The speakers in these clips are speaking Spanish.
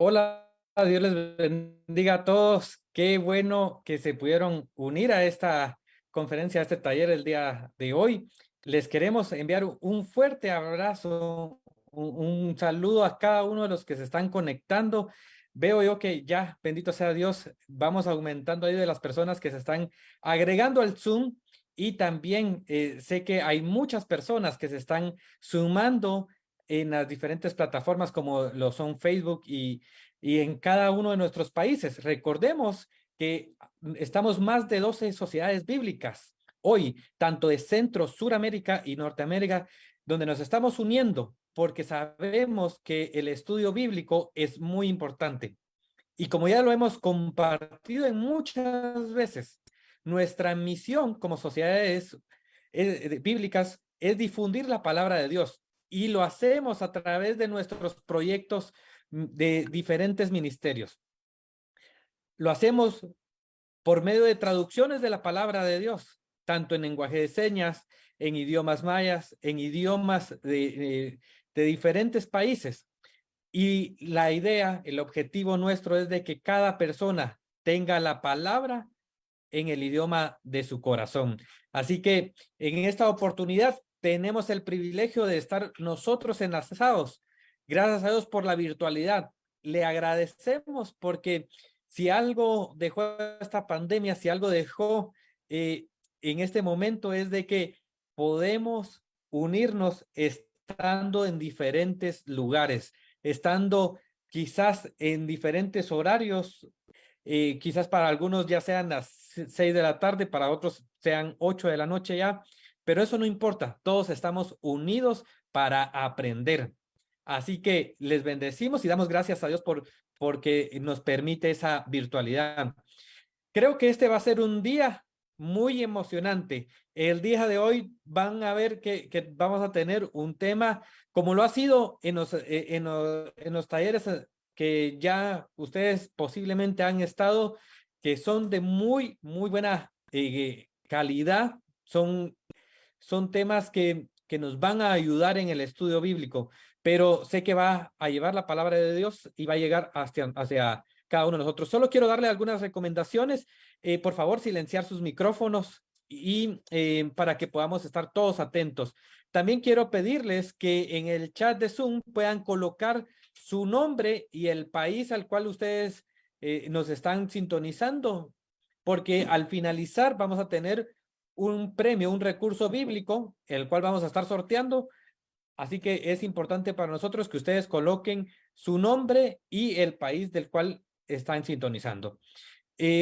Hola, Dios les bendiga a todos. Qué bueno que se pudieron unir a esta conferencia, a este taller el día de hoy. Les queremos enviar un fuerte abrazo, un saludo a cada uno de los que se están conectando. Veo yo que ya, bendito sea Dios, vamos aumentando ahí de las personas que se están agregando al Zoom y también sé que hay muchas personas que se están sumando en las diferentes plataformas como lo son Facebook y en cada uno de nuestros países. Recordemos que estamos más de 12 sociedades bíblicas hoy, tanto de Centro, Suramérica y Norteamérica, donde nos estamos uniendo porque sabemos que el estudio bíblico es muy importante. Y como ya lo hemos compartido en muchas veces, nuestra misión como sociedades bíblicas es difundir la palabra de Dios y lo hacemos a través de nuestros proyectos de diferentes ministerios. Lo hacemos por medio de traducciones de la palabra de Dios, tanto en lenguaje de señas, en idiomas mayas, en idiomas de diferentes países. Y la idea, el objetivo nuestro es de que cada persona tenga la palabra en el idioma de su corazón. Así que en esta oportunidad tenemos el privilegio de estar nosotros enlazados. Gracias a Dios por la virtualidad. Le agradecemos porque si algo dejó esta pandemia, si algo dejó en este momento es de que podemos unirnos estando en diferentes lugares, estando quizás en diferentes horarios, quizás para algunos ya sean las 6 de la tarde, para otros sean 8 de la noche ya, pero eso no importa, todos estamos unidos para aprender. Así que les bendecimos y damos gracias a Dios porque nos permite esa virtualidad. Creo que este va a ser un día muy emocionante. El día de hoy van a ver que vamos a tener un tema como lo ha sido en los talleres que ya ustedes posiblemente han estado, que son de muy buena calidad. Son temas que nos van a ayudar en el estudio bíblico, pero sé que va a llevar la palabra de Dios y va a llegar hacia cada uno de nosotros. Solo quiero darle algunas recomendaciones. Por favor, silenciar sus micrófonos y para que podamos estar todos atentos. También quiero pedirles que en el chat de Zoom puedan colocar su nombre y el país al cual ustedes nos están sintonizando, porque al finalizar vamos a tener un premio, un recurso bíblico, el cual vamos a estar sorteando. Así que es importante para nosotros que ustedes coloquen su nombre y el país del cual están sintonizando.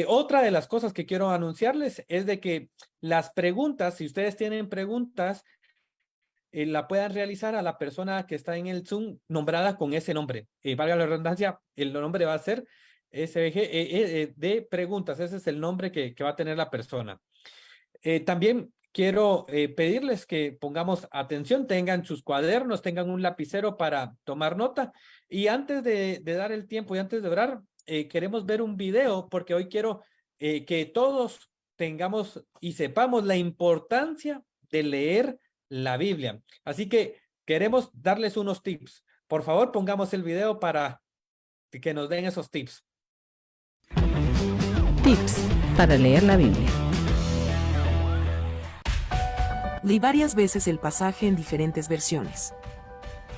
Otra de las cosas que quiero anunciarles es de que las preguntas, si ustedes tienen preguntas, la puedan realizar a la persona que está en el Zoom nombrada con ese nombre. Valga la redundancia, el nombre va a ser SBG de preguntas. Ese es el nombre que va a tener la persona. También quiero pedirles que pongamos atención, tengan sus cuadernos, tengan un lapicero para tomar nota. Y antes de dar el tiempo y antes de orar, queremos ver un video porque hoy quiero que todos tengamos y sepamos la importancia de leer la Biblia. Así que queremos darles unos tips. Por favor, pongamos el video para que nos den esos tips. Tips para leer la Biblia. Lee varias veces el pasaje en diferentes versiones.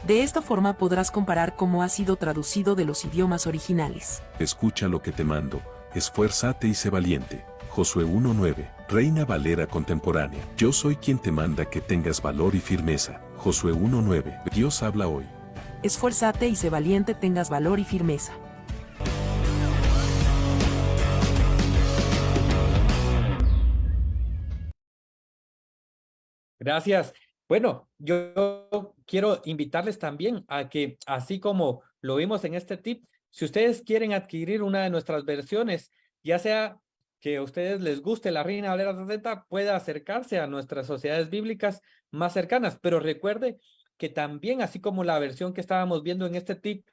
De esta forma podrás comparar cómo ha sido traducido de los idiomas originales. Escucha lo que te mando, esfuérzate y sé valiente. Josué 1:9, Reina Valera contemporánea. Yo soy quien te manda que tengas valor y firmeza. Josué 1:9, Dios habla hoy. Esfuérzate y sé valiente, tengas valor y firmeza. Gracias. Bueno, yo quiero invitarles también a que, así como lo vimos en este tip, si ustedes quieren adquirir una de nuestras versiones, ya sea que a ustedes les guste la Reina Valera 60, pueda acercarse a nuestras sociedades bíblicas más cercanas. Pero recuerde que también, así como la versión que estábamos viendo en este tip,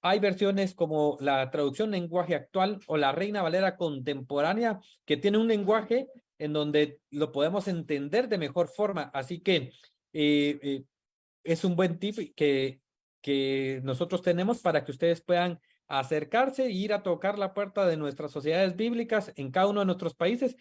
hay versiones como la traducción lenguaje actual o la Reina Valera contemporánea, que tiene un lenguaje en donde lo podemos entender de mejor forma. Así que es un buen tip que nosotros tenemos para que ustedes puedan acercarse e ir a tocar la puerta de nuestras sociedades bíblicas en cada uno de nuestros países.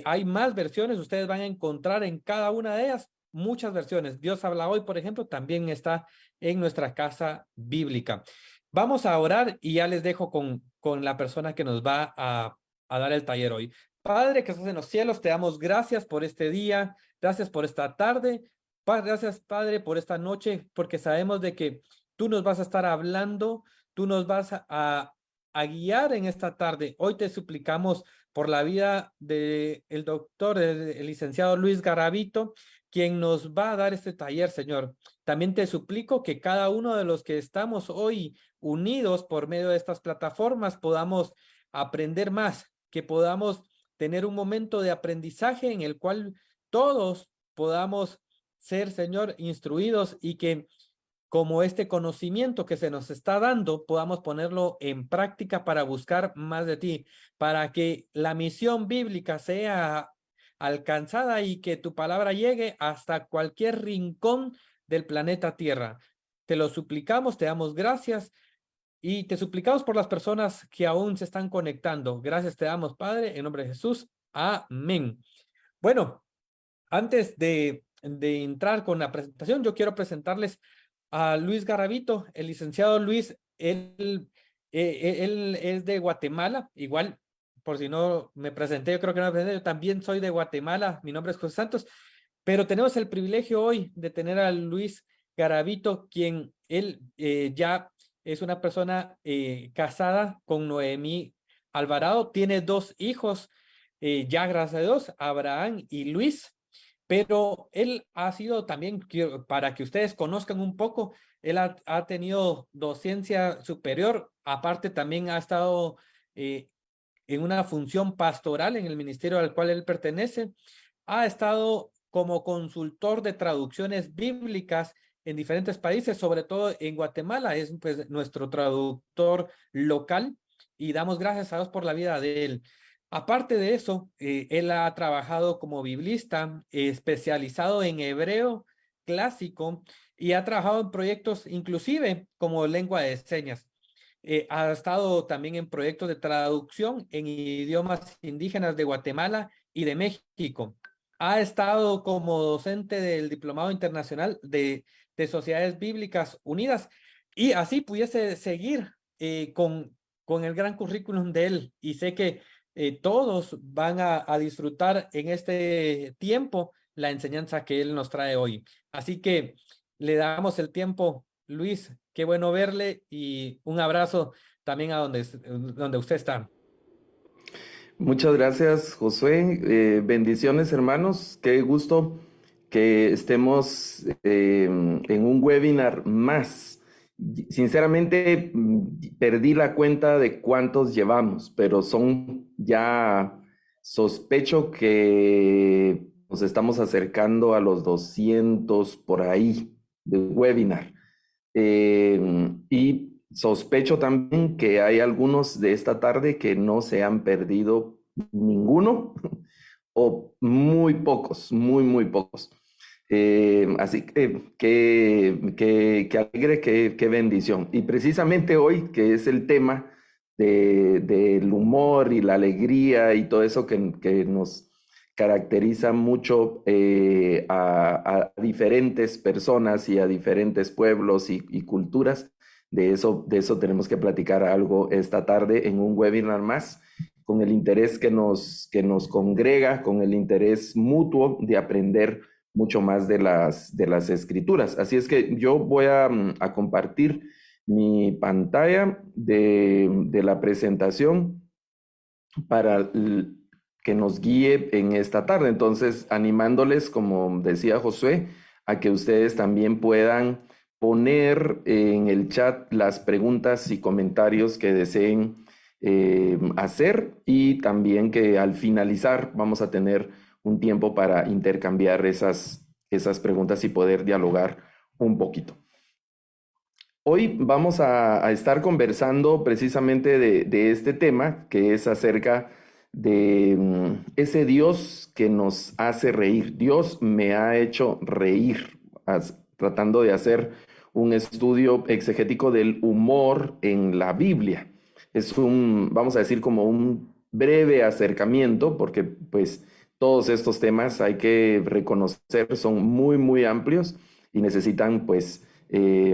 Hay más versiones, ustedes van a encontrar en cada una de ellas muchas versiones. Dios habla hoy, por ejemplo, también está en nuestra casa bíblica. Vamos a orar y ya les dejo con la persona que nos va a dar el taller hoy. Padre que estás en los cielos, te damos gracias por este día, gracias por esta tarde, gracias Padre por esta noche, porque sabemos de que tú nos vas a estar hablando, tú nos vas a guiar en esta tarde. Hoy te suplicamos por la vida del doctor, el licenciado Luis Garavito, quien nos va a dar este taller, Señor. También te suplico que cada uno de los que estamos hoy unidos por medio de estas plataformas podamos aprender más, que podamos tener un momento de aprendizaje en el cual todos podamos ser, Señor, instruidos y que como este conocimiento que se nos está dando, podamos ponerlo en práctica para buscar más de ti, para que la misión bíblica sea alcanzada y que tu palabra llegue hasta cualquier rincón del planeta Tierra. Te lo suplicamos, te damos gracias y te suplicamos por las personas que aún se están conectando. Gracias te damos, Padre, en nombre de Jesús. Amén. Bueno, antes de entrar con la presentación, yo quiero presentarles a Luis Garavito. El licenciado Luis, él es de Guatemala, igual, por si no me presenté, yo creo que no me presenté, yo también soy de Guatemala, mi nombre es José Santos, pero tenemos el privilegio hoy de tener a Luis Garavito, quien él ya es una persona casada con Noemí Alvarado, tiene 2 hijos, ya gracias a Dios, Abraham y Luis. Pero él ha sido también, para que ustedes conozcan un poco, él ha tenido docencia superior, aparte también ha estado en una función pastoral en el ministerio al cual él pertenece, ha estado como consultor de traducciones bíblicas en diferentes países, sobre todo en Guatemala, es pues nuestro traductor local y damos gracias a Dios por la vida de él. Aparte de eso, él ha trabajado como biblista, especializado en hebreo clásico y ha trabajado en proyectos inclusive como lengua de señas. Ha estado también en proyectos de traducción en idiomas indígenas de Guatemala y de México. Ha estado como docente del Diplomado Internacional de Sociedades Bíblicas Unidas y así pudiese seguir con el gran currículum de él. Y sé que todos van a disfrutar en este tiempo la enseñanza que él nos trae hoy. Así que le damos el tiempo, Luis, qué bueno verle y un abrazo también a donde usted está. Muchas gracias, Josué. Bendiciones, hermanos. Qué gusto que estemos en un webinar más. Sinceramente, perdí la cuenta de cuántos llevamos, pero son ya, sospecho que nos estamos acercando a los 200 por ahí de webinar. Y sospecho también que hay algunos de esta tarde que no se han perdido ninguno o muy pocos, muy pocos. Así que alegre, qué bendición. Y precisamente hoy, que es el tema del humor y la alegría y todo eso que nos caracteriza mucho a diferentes personas y a diferentes pueblos y culturas, de eso tenemos que platicar algo esta tarde en un webinar más, con el interés que nos congrega, con el interés mutuo de aprender mucho más de las escrituras. Así es que yo voy a compartir mi pantalla de la presentación para que nos guíe en esta tarde. Entonces, animándoles, como decía Josué, a que ustedes también puedan poner en el chat las preguntas y comentarios que deseen hacer, y también que al finalizar vamos a tener un tiempo para intercambiar esas preguntas y poder dialogar un poquito. Hoy vamos a estar conversando precisamente de este tema, que es acerca de ese Dios que nos hace reír. Dios me ha hecho reír, tratando de hacer un estudio exegético del humor en la Biblia. Es vamos a decir, como un breve acercamiento, porque pues todos estos temas hay que reconocer son muy, muy amplios y necesitan pues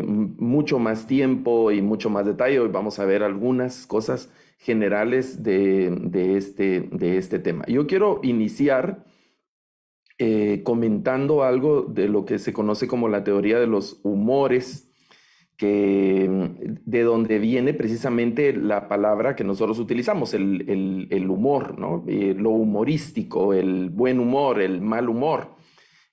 mucho más tiempo y mucho más detalle. Hoy vamos a ver algunas cosas generales de este tema. Yo quiero iniciar comentando algo de lo que se conoce como la teoría de los humores, de donde viene precisamente la palabra que nosotros utilizamos, el humor, ¿no? Lo humorístico, el buen humor, el mal humor,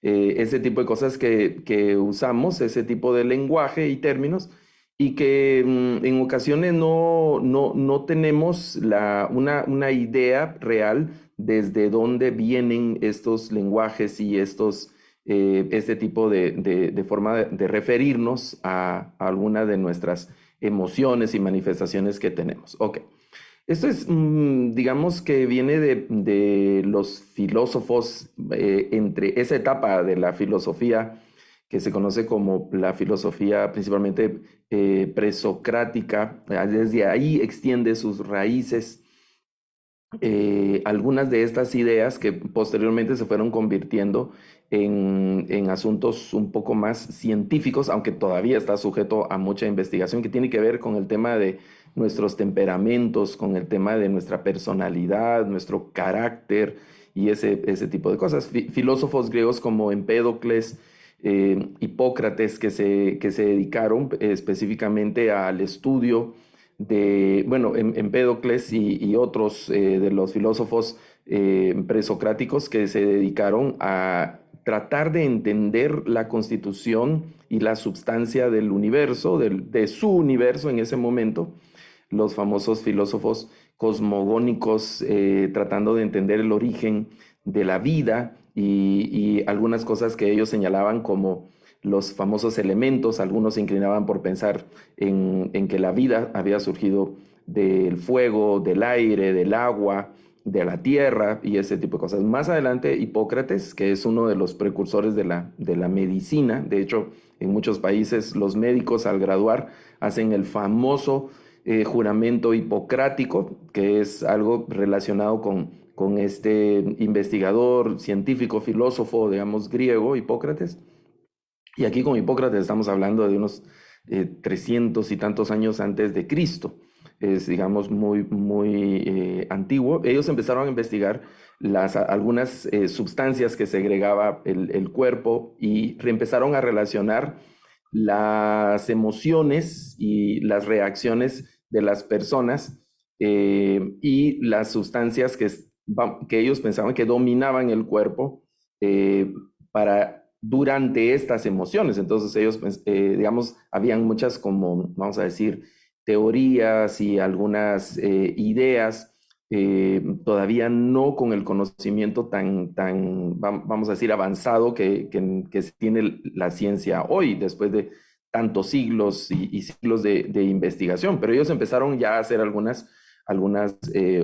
ese tipo de cosas que usamos, ese tipo de lenguaje y términos, y que en ocasiones no tenemos una idea real desde dónde vienen estos lenguajes y este tipo de forma de referirnos a alguna de nuestras emociones y manifestaciones que tenemos. Ok. Esto es, digamos que viene de los filósofos, entre esa etapa de la filosofía que se conoce como la filosofía principalmente presocrática. Desde ahí extiende sus raíces algunas de estas ideas que posteriormente se fueron convirtiendo en asuntos un poco más científicos, aunque todavía está sujeto a mucha investigación, que tiene que ver con el tema de nuestros temperamentos, con el tema de nuestra personalidad, nuestro carácter y ese tipo de cosas. Filósofos griegos como Empédocles, Hipócrates, que se dedicaron específicamente al estudio bueno, Empédocles y otros de los filósofos presocráticos que se dedicaron a tratar de entender la constitución y la substancia del universo, de su universo en ese momento, los famosos filósofos cosmogónicos, tratando de entender el origen de la vida y algunas cosas que ellos señalaban como los famosos elementos. Algunos se inclinaban por pensar en que la vida había surgido del fuego, del aire, del agua, de la tierra y ese tipo de cosas. Más adelante, Hipócrates, que es uno de los precursores de la medicina. De hecho, en muchos países los médicos al graduar hacen el famoso juramento hipocrático, que es algo relacionado con este investigador, científico, filósofo, digamos, griego, Hipócrates. Y aquí con Hipócrates estamos hablando de unos 300 y tantos años antes de Cristo. Es, digamos, muy, muy antiguo. Ellos empezaron a investigar algunas sustancias que segregaba el cuerpo y empezaron a relacionar las emociones y las reacciones de las personas y las sustancias que ellos pensaban que dominaban el cuerpo durante estas emociones. Entonces ellos, digamos, habían muchas, como vamos a decir, teorías y algunas ideas, todavía no con el conocimiento tan vamos a decir, avanzado que tiene la ciencia hoy, después de tantos siglos y siglos de investigación. Pero ellos empezaron ya a hacer algunas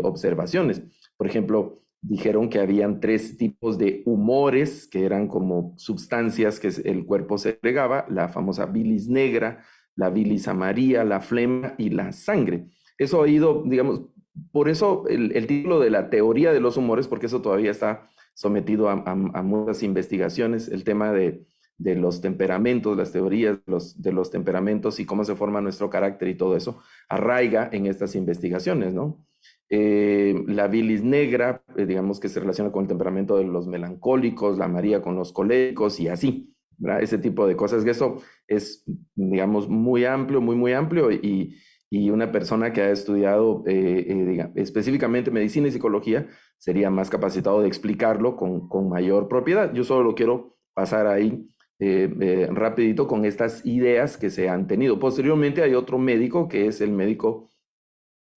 observaciones. Por ejemplo, dijeron que habían 3 tipos de humores, que eran como sustancias que el cuerpo segregaba: la famosa bilis negra, la bilis amarilla, la flema y la sangre. Eso ha ido, digamos, por eso el título de la teoría de los humores, porque eso todavía está sometido a muchas investigaciones, el tema de los temperamentos, las teorías de los temperamentos y cómo se forma nuestro carácter y todo eso, arraiga en estas investigaciones, ¿no? La bilis negra, digamos que se relaciona con el temperamento de los melancólicos, la amarilla con los coléricos y así, ¿verdad? Ese tipo de cosas, que eso es, digamos, muy amplio, muy, muy amplio, y una persona que ha estudiado específicamente medicina y psicología sería más capacitado de explicarlo con mayor propiedad. Yo solo lo quiero pasar ahí rapidito con estas ideas que se han tenido. Posteriormente hay otro médico, que es el médico,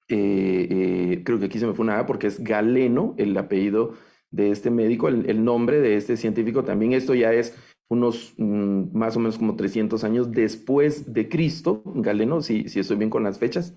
creo que aquí se me fue una A porque es Galeno, el apellido de este médico, el nombre de este científico también. Esto ya es unos más o menos como 300 años después de Cristo, Galeno, si estoy bien con las fechas,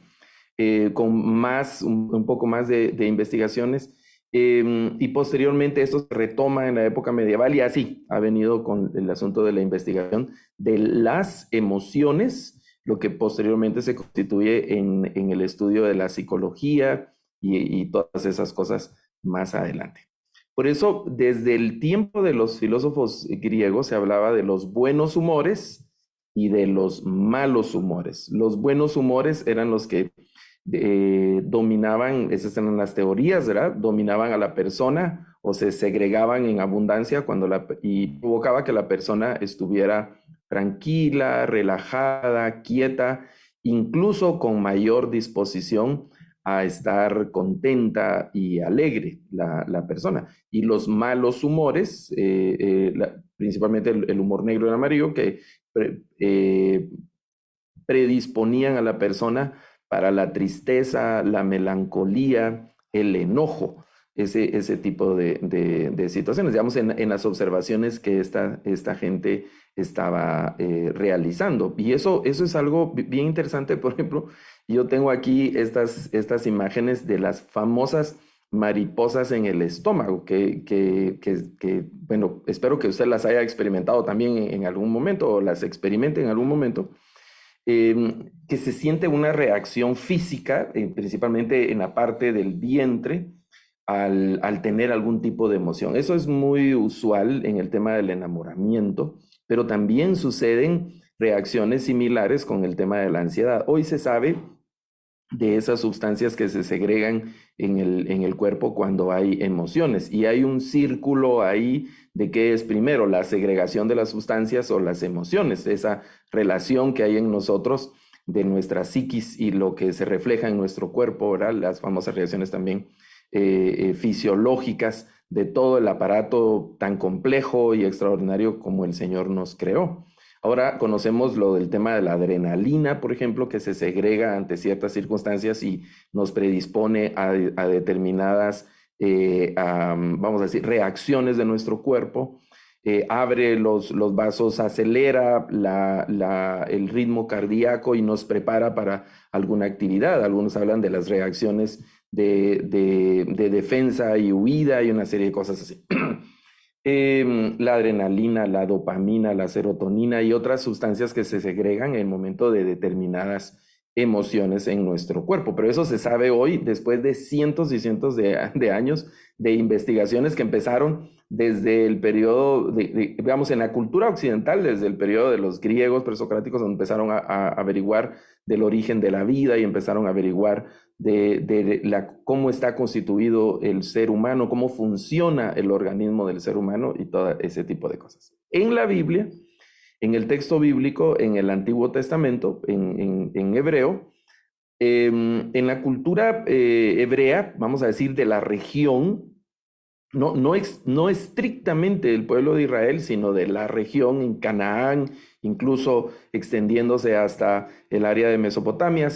con un poco más de investigaciones, Y posteriormente esto se retoma en la época medieval y así ha venido con el asunto de la investigación de las emociones, lo que posteriormente se constituye en el estudio de la psicología y todas esas cosas más adelante. Por eso, desde el tiempo de los filósofos griegos se hablaba de los buenos humores y de los malos humores. Los buenos humores eran los que dominaban, esas eran las teorías, ¿verdad? Dominaban a la persona o se segregaban en abundancia y provocaba que la persona estuviera tranquila, relajada, quieta, incluso con mayor disposición a estar contenta y alegre la persona. Y los malos humores, principalmente el humor negro y el amarillo, que predisponían a la persona para la tristeza, la melancolía, el enojo, ese tipo de situaciones, digamos, en las observaciones que esta gente estaba realizando. Y eso es algo bien interesante. Por ejemplo, yo tengo aquí estas imágenes de las famosas mariposas en el estómago, bueno, espero que usted las haya experimentado también en algún momento o las experimente en algún momento. Que se siente una reacción física, principalmente en la parte del vientre, al tener algún tipo de emoción. Eso es muy usual en el tema del enamoramiento, pero también suceden reacciones similares con el tema de la ansiedad. Hoy se sabe de esas sustancias que se segregan en el cuerpo cuando hay emociones, y hay un círculo ahí de qué es primero, la segregación de las sustancias o las emociones, esa relación que hay en nosotros de nuestra psiquis y lo que se refleja en nuestro cuerpo, ¿verdad? Las famosas reacciones también fisiológicas de todo el aparato tan complejo y extraordinario como el Señor nos creó. Ahora conocemos lo del tema de la adrenalina, por ejemplo, que se segrega ante ciertas circunstancias y nos predispone a determinadas, vamos a decir, reacciones de nuestro cuerpo. Abre los vasos, acelera el ritmo cardíaco y nos prepara para alguna actividad. Algunos hablan de las reacciones de defensa y huida y una serie de cosas así. La adrenalina, la dopamina, la serotonina y otras sustancias que se segregan en el momento de determinadas emociones en nuestro cuerpo. Pero eso se sabe hoy después de cientos y cientos de años de investigaciones que empezaron desde el periodo, digamos, en la cultura occidental, desde el periodo de los griegos presocráticos, donde empezaron a averiguar del origen de la vida y empezaron a averiguar cómo está constituido el ser humano, cómo funciona el organismo del ser humano y todo ese tipo de cosas. En la Biblia, en el texto bíblico, en el Antiguo Testamento, en hebreo, en la cultura hebrea, vamos a decir, de la región, no estrictamente del pueblo de Israel, sino de la región en Canaán, incluso extendiéndose hasta el área de Mesopotamia,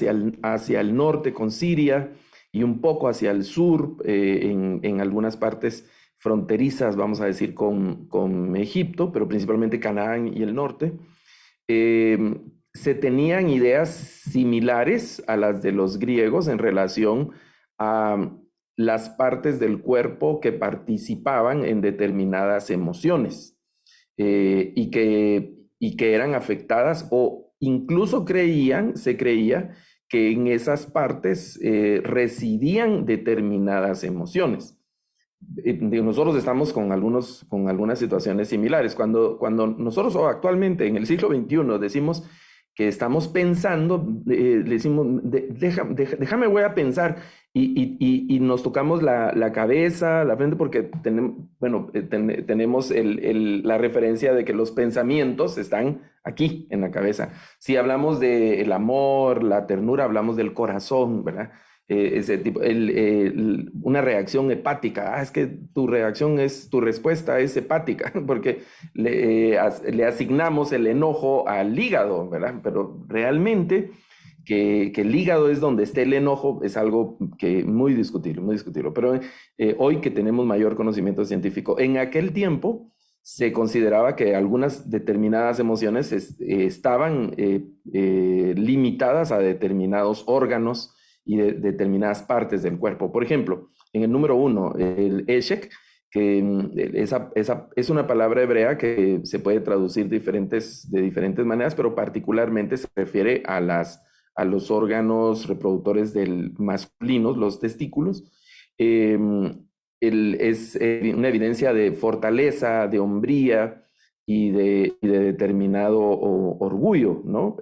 hacia el norte con Siria y un poco hacia el sur, en algunas partes fronterizas, vamos a decir, con Egipto, pero principalmente Canaán y el norte. Se tenían ideas similares a las de los griegos en relación a las partes del cuerpo que participaban en determinadas emociones y que eran afectadas, o incluso se creía que en esas partes residían determinadas emociones. Nosotros estamos con algunas situaciones similares. Cuando nosotros actualmente en el siglo XXI decimos que estamos pensando, le decimos, déjame voy a pensar, y nos tocamos la cabeza, la frente, porque tenemos la referencia de que los pensamientos están aquí en la cabeza. Si hablamos del amor, la ternura, hablamos del corazón, ¿verdad? Ese tipo, una reacción hepática. Es que tu respuesta es hepática, porque le asignamos el enojo al hígado, ¿verdad? Pero realmente que el hígado es donde esté el enojo es algo que muy discutible. Pero hoy que tenemos mayor conocimiento científico, en aquel tiempo se consideraba que algunas determinadas emociones estaban limitadas a determinados órganos y de determinadas partes del cuerpo. Por ejemplo, en el número 1, el eshek, que es una palabra hebrea que se puede traducir de diferentes maneras, pero particularmente se refiere a los órganos reproductores del masculinos, los testículos. Es una evidencia de fortaleza, de hombría y de determinado orgullo, ¿no?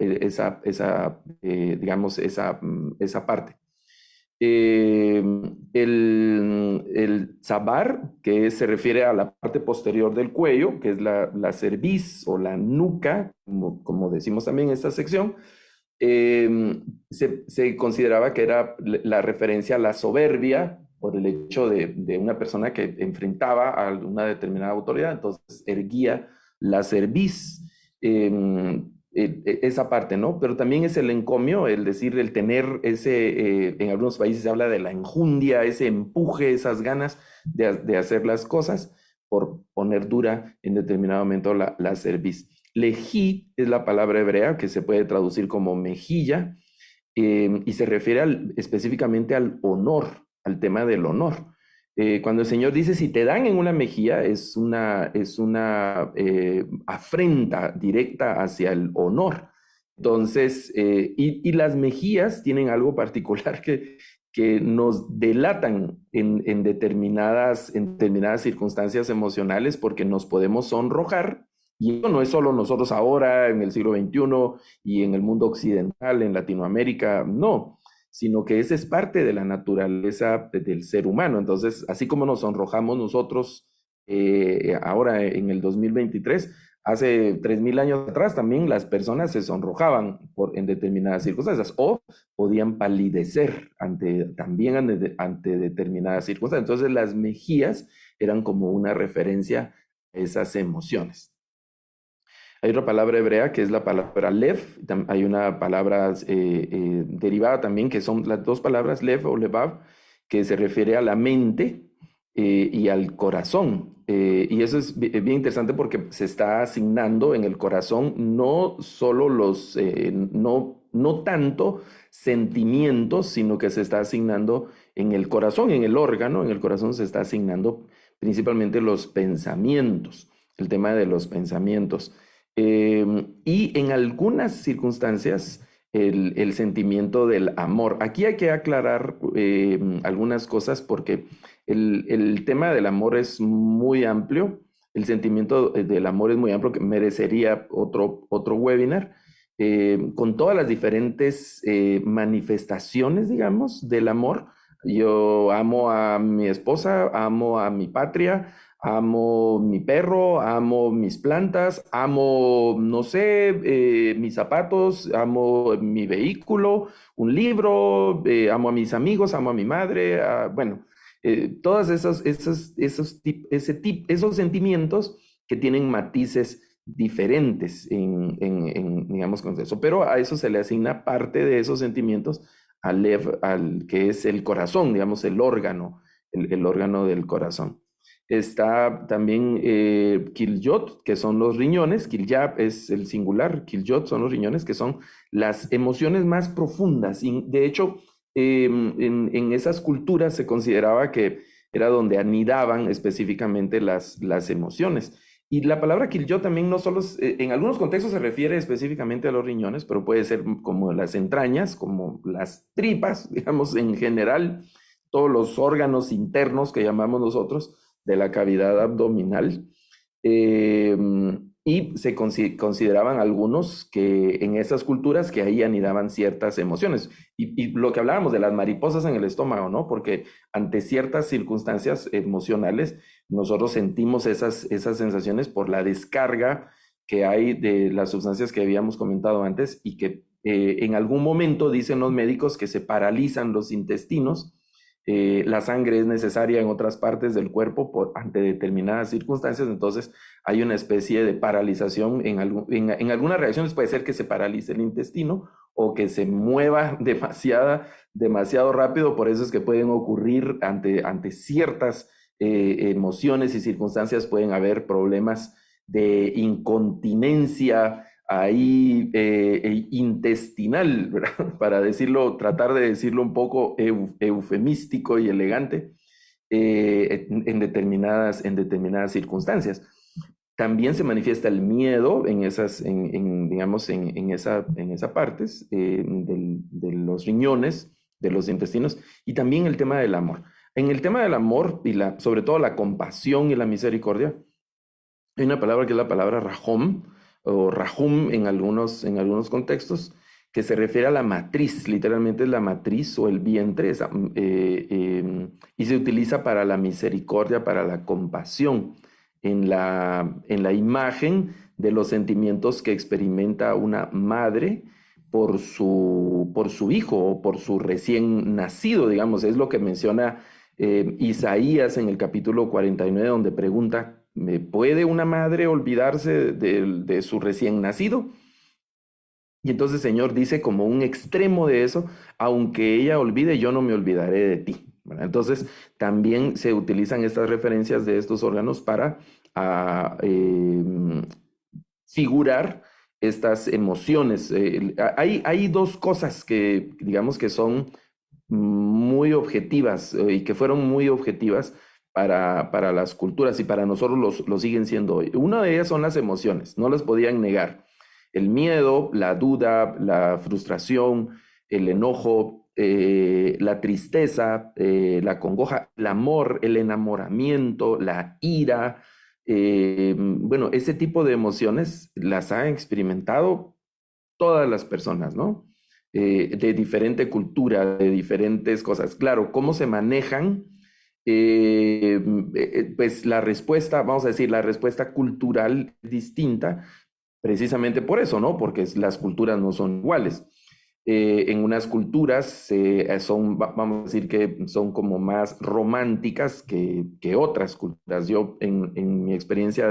Digamos, esa parte. El tzabar, que se refiere a la parte posterior del cuello, que es la cerviz o la nuca, como decimos también en esta sección, se consideraba que era la referencia a la soberbia por el hecho de una persona que enfrentaba a una determinada autoridad, entonces erguía la cerviz, esa parte, ¿no? Pero también es el encomio, el decir, el tener en algunos países se habla de la enjundia, ese empuje, esas ganas de hacer las cosas por poner dura en determinado momento la cerviz. Lejí es la palabra hebrea que se puede traducir como mejilla, y se refiere específicamente al honor, al tema del honor. Cuando el Señor dice, si te dan en una mejilla, es una afrenta directa hacia el honor. Entonces, y las mejillas tienen algo particular que nos delatan en determinadas circunstancias emocionales, porque nos podemos sonrojar. Y eso no es solo nosotros ahora, en el siglo XXI y en el mundo occidental, en Latinoamérica, no, sino que esa es parte de la naturaleza del ser humano. Entonces, así como nos sonrojamos nosotros ahora en el 2023, hace 3000 años atrás también las personas se sonrojaban en determinadas circunstancias o podían palidecer ante determinadas circunstancias. Entonces, las mejillas eran como una referencia a esas emociones. Hay otra palabra hebrea que es la palabra lev. Hay una palabra derivada también, que son las dos palabras, lev o levav, que se refiere a la mente y al corazón. Y eso es bien interesante porque se está asignando en el corazón no solo no tanto sentimientos, sino que se está asignando en el corazón, en el órgano, en el corazón se está asignando principalmente los pensamientos, el tema de los pensamientos. Y en algunas circunstancias el sentimiento del amor. Aquí hay que aclarar algunas cosas porque el tema del amor es muy amplio, el sentimiento del amor es muy amplio, que merecería otro webinar, con todas las diferentes manifestaciones, digamos, del amor. Yo amo a mi esposa, amo a mi patria, amo mi perro, amo mis plantas, amo, no sé, mis zapatos, amo mi vehículo, un libro, amo a mis amigos, amo a mi madre, bueno, todos esos sentimientos que tienen matices diferentes digamos, con eso, pero a eso se le asigna parte de esos sentimientos al que es el corazón, digamos, el órgano del corazón. Está también Kiljot, que son los riñones. Kilyab es el singular, Kiljot son los riñones, que son las emociones más profundas. Y de hecho, en esas culturas se consideraba que era donde anidaban específicamente las emociones. Y la palabra Kiljot también no solo, en algunos contextos se refiere específicamente a los riñones, pero puede ser como las entrañas, como las tripas, digamos, en general, todos los órganos internos que llamamos nosotros, de la cavidad abdominal, y se consideraban algunos que en esas culturas que ahí anidaban ciertas emociones. Y lo que hablábamos de las mariposas en el estómago, ¿no? Porque ante ciertas circunstancias emocionales, nosotros sentimos esas sensaciones por la descarga que hay de las sustancias que habíamos comentado antes y que en algún momento dicen los médicos que se paralizan los intestinos. La sangre es necesaria en otras partes del cuerpo ante determinadas circunstancias, entonces hay una especie de paralización en algunas reacciones. Puede ser que se paralice el intestino o que se mueva demasiado rápido, por eso es que pueden ocurrir ante ciertas emociones y circunstancias, pueden haber problemas de incontinencia ahí intestinal, ¿verdad? Para decirlo, tratar de decirlo un poco eufemístico y elegante en determinadas circunstancias. También se manifiesta el miedo en esas, digamos, en esa partes de los riñones, de los intestinos, y también el tema del amor. En el tema del amor y sobre todo la compasión y la misericordia, hay una palabra que es la palabra rahom, o rahum en algunos contextos, que se refiere a la matriz, literalmente es la matriz o el vientre, y se utiliza para la misericordia, para la compasión, en la imagen de los sentimientos que experimenta una madre por su hijo o por su recién nacido, digamos. Es lo que menciona Isaías en el capítulo 49, donde pregunta, ¿puede una madre olvidarse de su recién nacido? Y entonces el Señor dice como un extremo de eso, aunque ella olvide, yo no me olvidaré de ti. ¿Verdad? Entonces también se utilizan estas referencias de estos órganos para figurar estas emociones. Hay dos cosas que digamos que son muy objetivas y que fueron muy objetivas para las culturas y para nosotros lo siguen siendo hoy. Una de ellas son las emociones, no las podían negar. El miedo, la duda, la frustración, el enojo, la tristeza, la congoja, el amor, el enamoramiento, la ira. Bueno, ese tipo de emociones las han experimentado todas las personas, ¿no? De diferente cultura, de diferentes cosas. Claro, ¿cómo se manejan? Pues la respuesta, vamos a decir, la respuesta cultural es distinta, precisamente por eso, ¿no? Porque las culturas no son iguales. En unas culturas vamos a decir que son como más románticas que otras culturas. Yo, en mi experiencia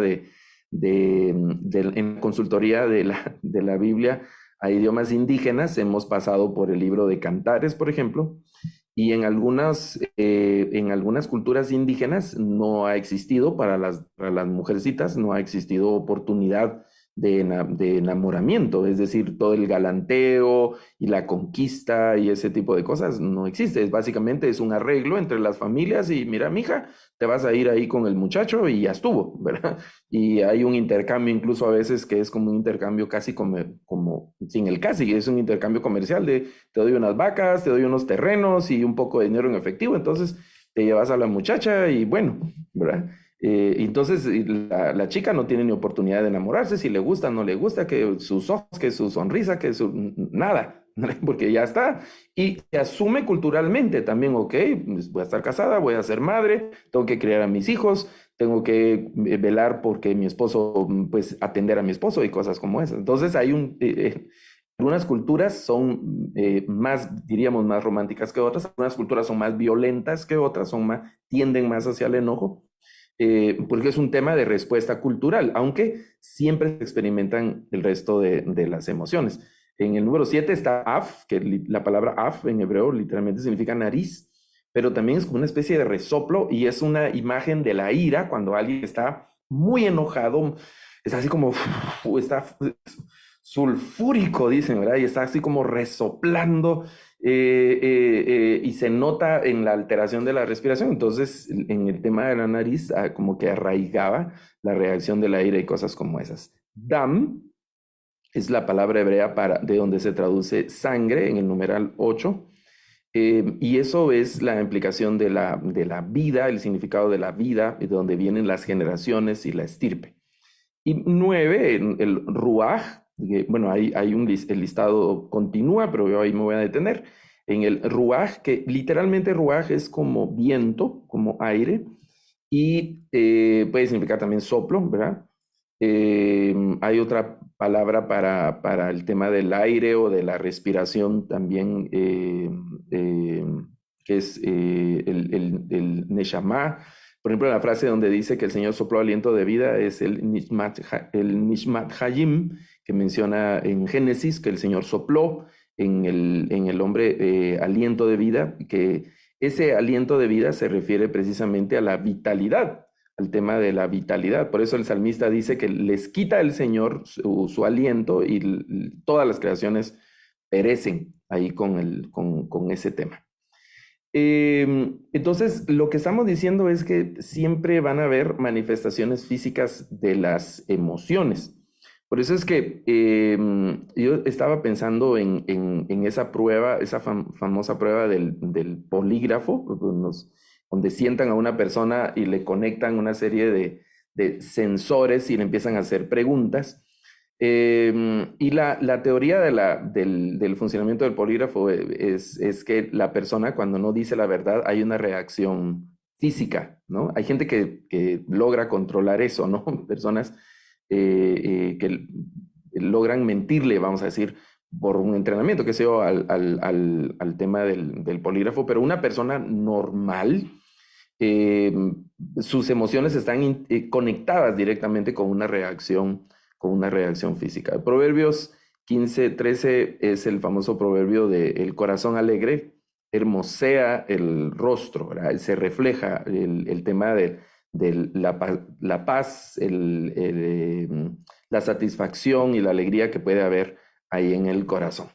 en consultoría de la Biblia a idiomas indígenas, hemos pasado por el libro de Cantares, por ejemplo, y en algunas culturas indígenas no ha existido, para las mujercitas, no ha existido oportunidad de enamoramiento, es decir, todo el galanteo y la conquista y ese tipo de cosas no existe. Básicamente es un arreglo entre las familias y mira, mija, te vas a ir ahí con el muchacho y ya estuvo, ¿verdad? Y hay un intercambio incluso a veces que es como un intercambio casi como sin el casi, es un intercambio comercial de te doy unas vacas, te doy unos terrenos y un poco de dinero en efectivo, entonces te llevas a la muchacha y bueno, ¿verdad? Entonces la chica no tiene ni oportunidad de enamorarse, si le gusta, no le gusta, que sus ojos, que su sonrisa, que nada, porque ya está. Y se asume culturalmente también, ok, pues voy a estar casada, voy a ser madre, tengo que criar a mis hijos, tengo que velar porque mi esposo, pues atender a mi esposo y cosas como esas. Entonces hay algunas culturas son diríamos, más románticas que otras, algunas culturas son más violentas que otras, tienden más hacia el enojo. Porque es un tema de respuesta cultural, aunque siempre se experimentan el resto de las emociones. En el número 7 está af, que la palabra af en hebreo literalmente significa nariz, pero también es como una especie de resoplo y es una imagen de la ira cuando alguien está muy enojado, está así como, está sulfúrico, dicen, ¿verdad? Y está así como resoplando. Y se nota en la alteración de la respiración. Entonces, en el tema de la nariz, como que arraigaba la reacción del aire y cosas como esas. Dam es la palabra hebrea de donde se traduce sangre en el numeral 8. Y eso es la implicación de la vida, el significado de la vida, de donde vienen las generaciones y la estirpe. Y 9, el ruaj. Bueno, el listado continúa, pero yo ahí me voy a detener. En el ruaj, que literalmente ruaj es como viento, como aire, y puede significar también soplo, ¿verdad? Hay otra palabra para el tema del aire o de la respiración también, que es el neshama. Por ejemplo, la frase donde dice que el Señor sopló aliento de vida es el Nishmat Hayim, que menciona en Génesis que el Señor sopló en el hombre aliento de vida, que ese aliento de vida se refiere precisamente a la vitalidad al tema de la vitalidad. Por eso el salmista dice que les quita el Señor su aliento y todas las creaciones perecen ahí con ese tema. Entonces, lo que estamos diciendo es que siempre van a haber manifestaciones físicas de las emociones. Por eso es que yo estaba pensando en esa prueba, esa famosa prueba del polígrafo, donde sientan a una persona y le conectan una serie de sensores y le empiezan a hacer preguntas. Y la teoría del funcionamiento del polígrafo es que la persona, cuando no dice la verdad, hay una reacción física, ¿no? Hay gente que logra controlar eso, ¿no? Personas que logran mentirle, vamos a decir, por un entrenamiento, que sea al tema del polígrafo, pero una persona normal, sus emociones están conectadas directamente con una reacción física. Proverbios 15:13 es el famoso proverbio de el corazón alegre hermosea el rostro, ¿verdad? Se refleja el tema de la paz, la satisfacción y la alegría que puede haber ahí en el corazón.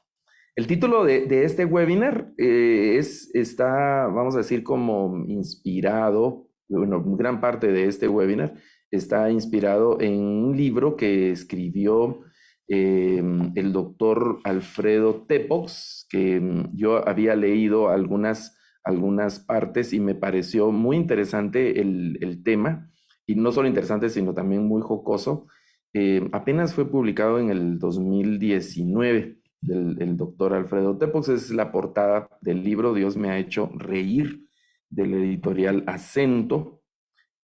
El título de este webinar está, vamos a decir, como inspirado, bueno, gran parte de este webinar está inspirado en un libro que escribió el doctor Alfredo Tepox, que yo había leído algunas partes y me pareció muy interesante el tema, y no solo interesante, sino también muy jocoso. Apenas fue publicado en el 2019, el doctor Alfredo Tepox. Es la portada del libro Dios me ha hecho reír, del editorial Acento,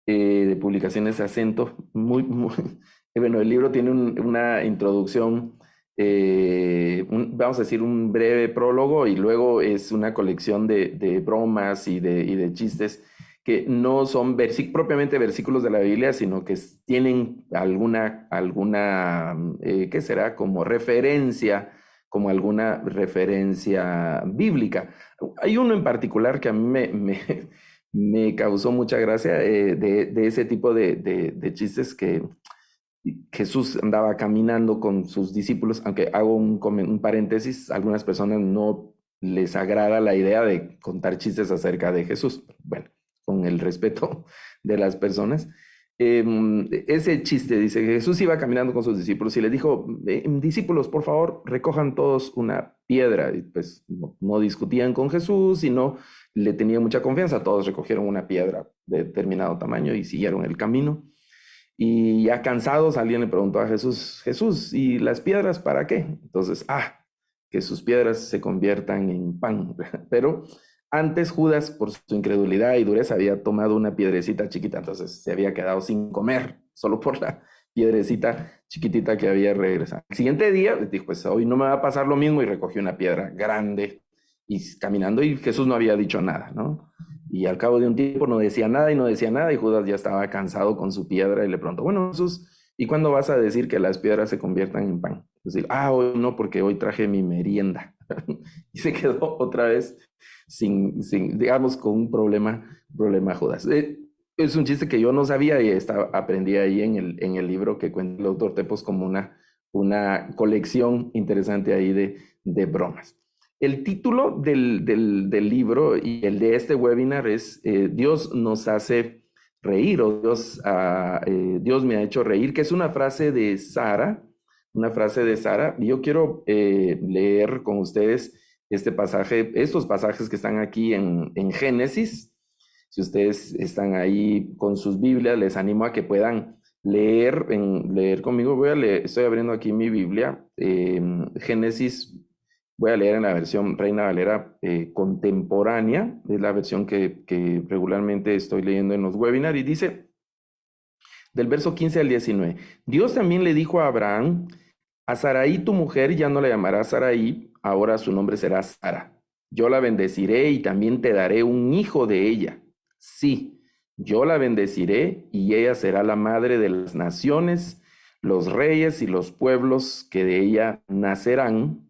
de publicaciones Acento. Bueno, el libro tiene una introducción, vamos a decir, un breve prólogo, y luego es una colección de bromas y de chistes que no son propiamente versículos de la Biblia, sino que tienen alguna ¿qué será? Como alguna referencia bíblica. Hay uno en particular que a mí me causó mucha gracia, de ese tipo de chistes, que Jesús andaba caminando con sus discípulos, aunque hago un paréntesis, a algunas personas no les agrada la idea de contar chistes acerca de Jesús. Bueno, con el respeto de las personas. Ese chiste dice que Jesús iba caminando con sus discípulos y les dijo: discípulos, por favor, recojan todos una piedra. Y pues no discutían con Jesús, sino le tenían mucha confianza. Todos recogieron una piedra de determinado tamaño y siguieron el camino. Y ya cansados, alguien le preguntó a Jesús: Jesús, ¿y las piedras para qué? Entonces, que sus piedras se conviertan en pan. Pero antes Judas, por su incredulidad y dureza, había tomado una piedrecita chiquita, entonces se había quedado sin comer, solo por la piedrecita chiquitita que había regresado. El siguiente día dijo: pues hoy no me va a pasar lo mismo, y recogió una piedra grande y caminando, y Jesús no había dicho nada, ¿no? Y al cabo de un tiempo no decía nada, y Judas ya estaba cansado con su piedra, y le preguntó: bueno, Jesús, ¿y cuándo vas a decir que las piedras se conviertan en pan? Es decir, hoy no, porque hoy traje mi merienda. Y se quedó otra vez sin digamos, con un problema Judas. Es un chiste que yo no sabía, y aprendí ahí en el libro que cuenta el doctor Tepos, como una colección interesante ahí de bromas. El título del libro y el de este webinar es Dios nos hace reír, o Dios me ha hecho reír, que es una frase de Sara. Y yo quiero leer con ustedes estos pasajes que están aquí en Génesis. Si ustedes están ahí con sus Biblias, les animo a que puedan leer conmigo. Estoy abriendo aquí mi Biblia, Génesis. Voy a leer en la versión Reina Valera contemporánea, es la versión que regularmente estoy leyendo en los webinars, y dice, del verso 15 al 19, Dios también le dijo a Abraham: a Sarai tu mujer ya no la llamarás Sarai, ahora su nombre será Sara. Yo la bendeciré y también te daré un hijo de ella. Sí, yo la bendeciré y ella será la madre de las naciones, los reyes y los pueblos que de ella nacerán.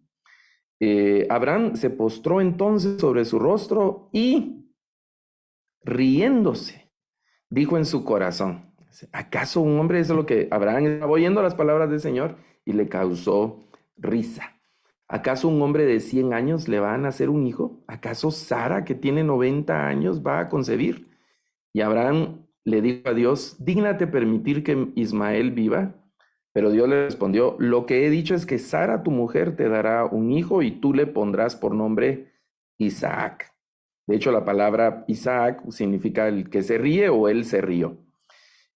Abraham se postró entonces sobre su rostro y, riéndose, dijo en su corazón, ¿acaso un hombre, eso es lo que Abraham estaba oyendo las palabras del Señor y le causó risa? ¿Acaso un hombre de 100 años le va a nacer un hijo? ¿Acaso Sara, que tiene 90 años, va a concebir? Y Abraham le dijo a Dios, dígnate permitir que Ismael viva. Pero Dios le respondió, lo que he dicho es que Sara, tu mujer, te dará un hijo y tú le pondrás por nombre Isaac. De hecho, la palabra Isaac significa el que se ríe o él se rió.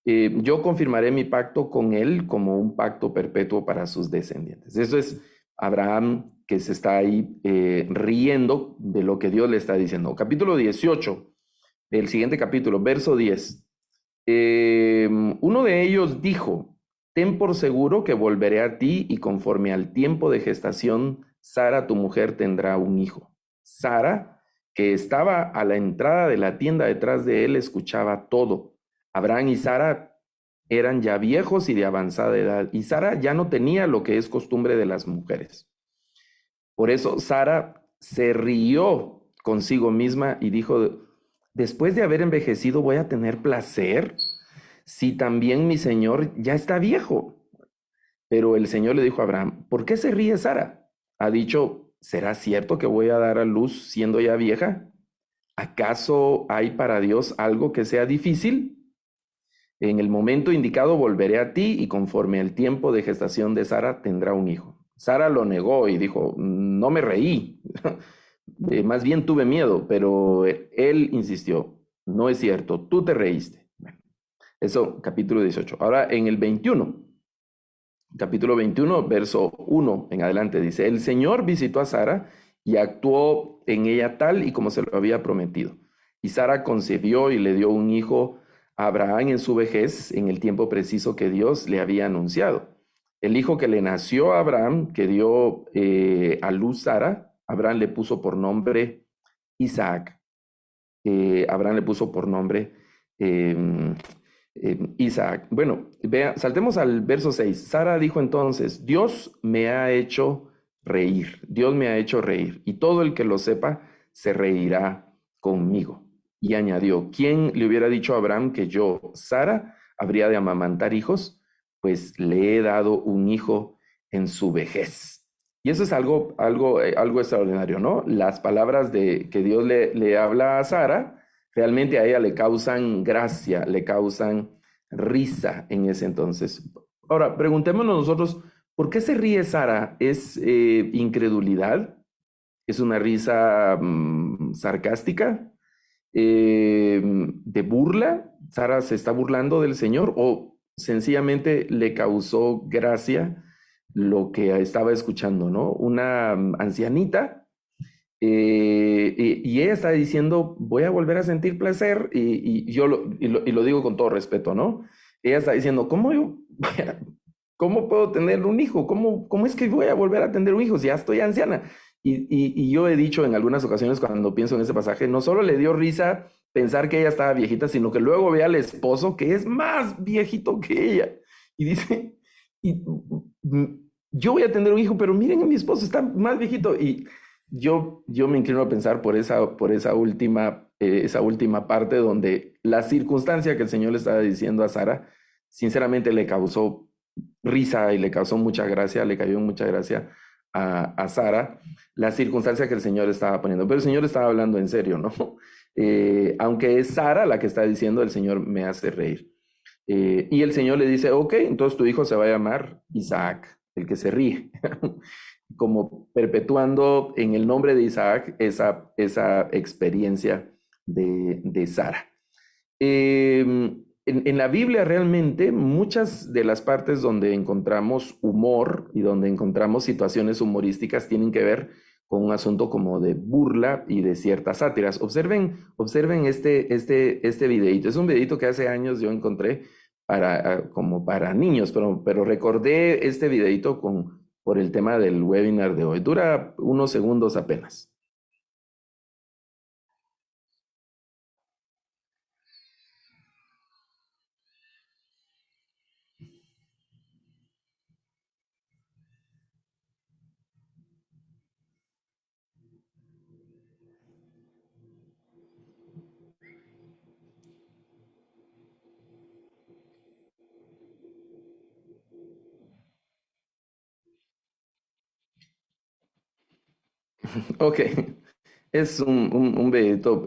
Yo confirmaré mi pacto con él como un pacto perpetuo para sus descendientes. Eso es Abraham que se está ahí riendo de lo que Dios le está diciendo. Capítulo 18, el siguiente capítulo, verso 10. Uno de ellos dijo, ten por seguro que volveré a ti y conforme al tiempo de gestación, Sara, tu mujer, tendrá un hijo. Sara, que estaba a la entrada de la tienda detrás de él, escuchaba todo. Abraham y Sara eran ya viejos y de avanzada edad, y Sara ya no tenía lo que es costumbre de las mujeres. Por eso Sara se rió consigo misma y dijo, después de haber envejecido, ¿voy a tener placer si también mi señor ya está viejo? Pero el Señor le dijo a Abraham, ¿por qué se ríe Sara? Ha dicho, ¿será cierto que voy a dar a luz siendo ya vieja? ¿Acaso hay para Dios algo que sea difícil? En el momento indicado volveré a ti y conforme al tiempo de gestación de Sara tendrá un hijo. Sara lo negó y dijo, no me reí, más bien tuve miedo, pero él insistió, no es cierto, tú te reíste. Bueno, eso, capítulo 18. Ahora en el 21, capítulo 21, verso 1 en adelante, dice, el Señor visitó a Sara y actuó en ella tal y como se lo había prometido. Y Sara concebió y le dio un hijo a Abraham en su vejez, en el tiempo preciso que Dios le había anunciado. El hijo que le nació a Abraham, que dio a luz Sara, Abraham le puso por nombre Isaac. Abraham le puso por nombre Isaac. Bueno, vea, saltemos al verso 6. Sara dijo entonces, Dios me ha hecho reír, Dios me ha hecho reír, y todo el que lo sepa se reirá conmigo. Y añadió, ¿quién le hubiera dicho a Abraham que yo, Sara, habría de amamantar hijos? Pues le he dado un hijo en su vejez. Y eso es algo extraordinario, ¿no? Las palabras que Dios le habla a Sara, realmente a ella le causan gracia, le causan risa en ese entonces. Ahora, preguntémonos nosotros, ¿por qué se ríe Sara? ¿Es incredulidad? ¿Es una risa sarcástica? ¿De burla? ¿Sara se está burlando del Señor? ¿O sencillamente le causó gracia lo que estaba escuchando, ¿no? Una ancianita y ella está diciendo, voy a volver a sentir placer, y lo digo con todo respeto, ¿no? Ella está diciendo, ¿cómo puedo tener un hijo? ¿Cómo es que voy a volver a tener un hijo si ya estoy anciana? Y yo he dicho en algunas ocasiones cuando pienso en ese pasaje, no solo le dio risa pensar que ella estaba viejita, sino que luego ve al esposo que es más viejito que ella. Y dice, y, yo voy a tener un hijo, pero miren, mi esposo está más viejito. Y yo me inclino a pensar por esa última parte donde la circunstancia que el Señor le estaba diciendo a Sara, sinceramente le causó risa y le causó mucha gracia, le cayó mucha gracia a Sara, la circunstancia que el Señor estaba poniendo. Pero el Señor estaba hablando en serio, ¿no? Aunque es Sara la que está diciendo, el Señor me hace reír. Y el Señor le dice, ok, entonces tu hijo se va a llamar Isaac, el que se ríe. Como perpetuando en el nombre de Isaac esa experiencia de Sara. En la Biblia realmente muchas de las partes donde encontramos humor y donde encontramos situaciones humorísticas tienen que ver con un asunto como de burla y de ciertas sátiras. Observen este videito. Es un videito que hace años yo encontré como para niños, pero recordé este videito por el tema del webinar de hoy. Dura unos segundos apenas. Ok, es un videito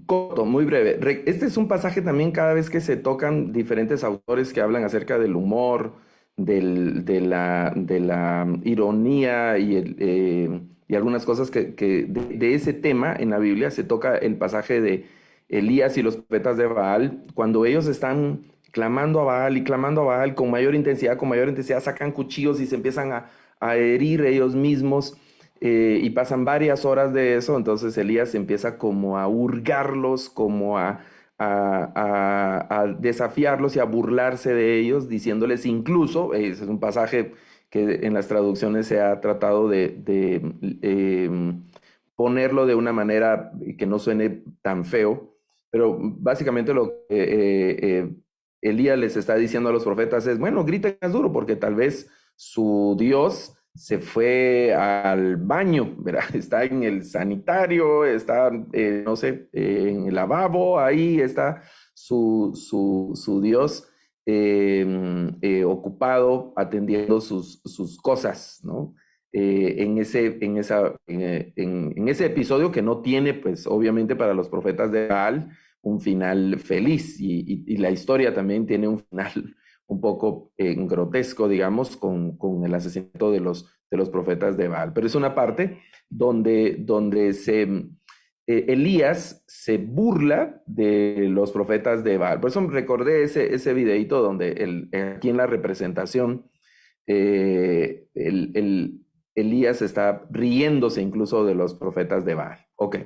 corto, muy breve. Este es un pasaje también cada vez que se tocan diferentes autores que hablan acerca del humor, de la ironía y algunas cosas de ese tema en la Biblia. Se toca el pasaje de Elías y los profetas de Baal, cuando ellos están clamando a Baal y clamando a Baal con mayor intensidad, sacan cuchillos y se empiezan a herir ellos mismos. Y pasan varias horas de eso. Entonces Elías empieza como a hurgarlos, como a desafiarlos y a burlarse de ellos, diciéndoles incluso, ese es un pasaje que en las traducciones se ha tratado de ponerlo de una manera que no suene tan feo, pero básicamente lo que Elías les está diciendo a los profetas es, bueno, griten más duro porque tal vez su Dios se fue al baño, ¿verdad? Está en el sanitario, está, no sé, en el lavabo, ahí está su Dios ocupado atendiendo sus cosas, ¿no? En ese episodio que no tiene, pues obviamente para los profetas de Baal, un final feliz y la historia también tiene un final un poco grotesco, digamos, con el asesinato de los profetas de Baal. Pero es una parte donde Elías se burla de los profetas de Baal. Por eso recordé ese videito donde aquí en la representación Elías está riéndose incluso de los profetas de Baal. Ok.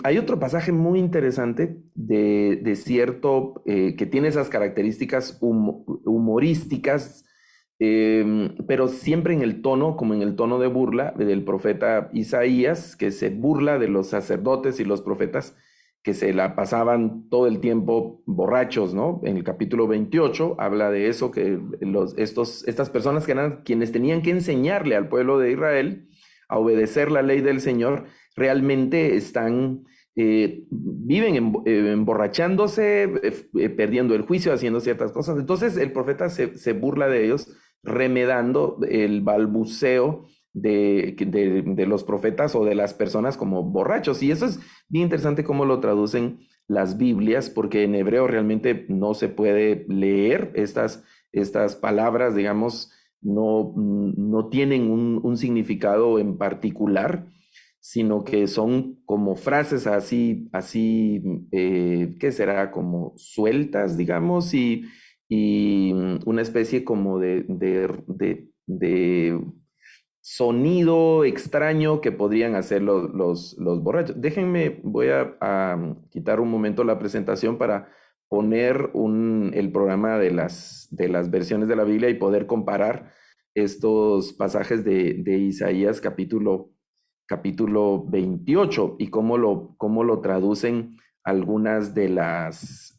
Hay otro pasaje muy interesante de cierto que tiene esas características humorísticas, pero siempre en el tono, como en el tono de burla del profeta Isaías, que se burla de los sacerdotes y los profetas que se la pasaban todo el tiempo borrachos, ¿no? En el capítulo 28 habla de eso, que estas personas que eran quienes tenían que enseñarle al pueblo de Israel a obedecer la ley del Señor, realmente viven emborrachándose, perdiendo el juicio, haciendo ciertas cosas. Entonces el profeta se burla de ellos, remedando el balbuceo de los profetas o de las personas como borrachos. Y eso es bien interesante cómo lo traducen las Biblias, porque en hebreo realmente no se puede leer estas palabras, digamos, no tienen un significado en particular, sino que son como frases así, ¿qué será? Como sueltas, digamos, y una especie como de sonido extraño que podrían hacer los borrachos. Déjenme, voy a quitar un momento la presentación para poner el programa de las versiones de la Biblia y poder comparar estos pasajes de Isaías capítulo 28 y cómo lo traducen algunas de las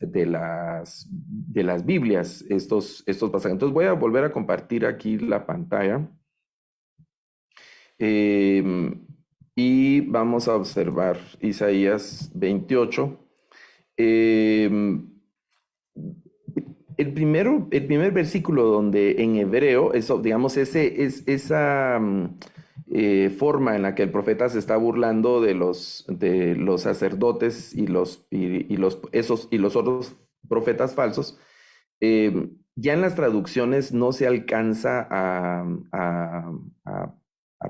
Biblias, estos pasajes. Entonces voy a volver a compartir aquí la pantalla. Y vamos a observar Isaías 28. El primer versículo donde en hebreo, digamos, esa forma en la que el profeta se está burlando de los sacerdotes y los otros profetas falsos, ya en las traducciones no se alcanza a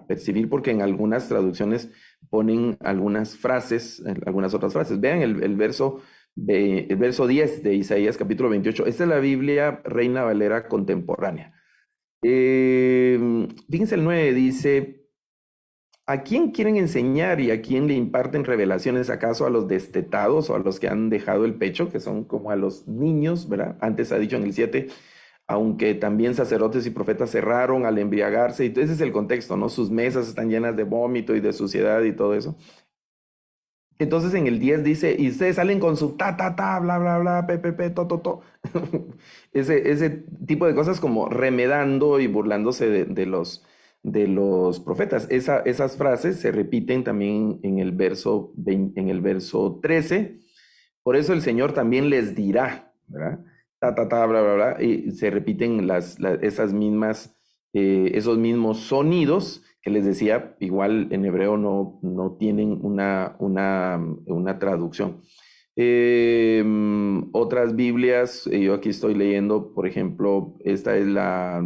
percibir, porque en algunas traducciones ponen algunas otras frases. Vean el verso 10 de Isaías capítulo 28. Esta es la Biblia Reina Valera contemporánea. Fíjense el 9, dice: ¿a quién quieren enseñar y a quién le imparten revelaciones? ¿Acaso a los destetados o a los que han dejado el pecho, que son como a los niños, ¿verdad? Antes ha dicho en el 7, aunque también sacerdotes y profetas cerraron al embriagarse. Y ese es el contexto, ¿no? Sus mesas están llenas de vómito y de suciedad y todo eso. Entonces en el 10 dice: y ustedes salen con su bla, bla, bla, to. Ese tipo de cosas, como remedando y burlándose de los profetas. Esas frases se repiten también en el verso 13. Por eso el Señor también les dirá, ¿verdad? Bla, bla, bla, y se repiten esas mismas esos mismos sonidos que les decía, igual en hebreo no tienen una traducción. Otras Biblias, yo aquí estoy leyendo, por ejemplo, esta es la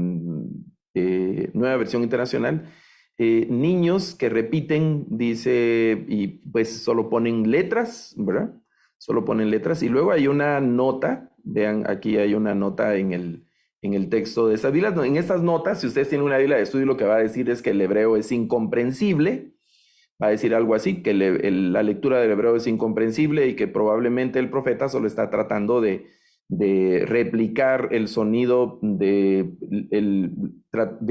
Nueva Versión Internacional. Niños que repiten, dice, y pues solo ponen letras, ¿verdad? Solo ponen letras. Y luego hay una nota, vean, aquí hay una nota en el texto de esas Biblias. En estas notas, si ustedes tienen una Biblia de estudio, lo que va a decir es que el hebreo es incomprensible. Va a decir algo así, que la lectura del hebreo es incomprensible y que probablemente el profeta solo está tratando de replicar el sonido de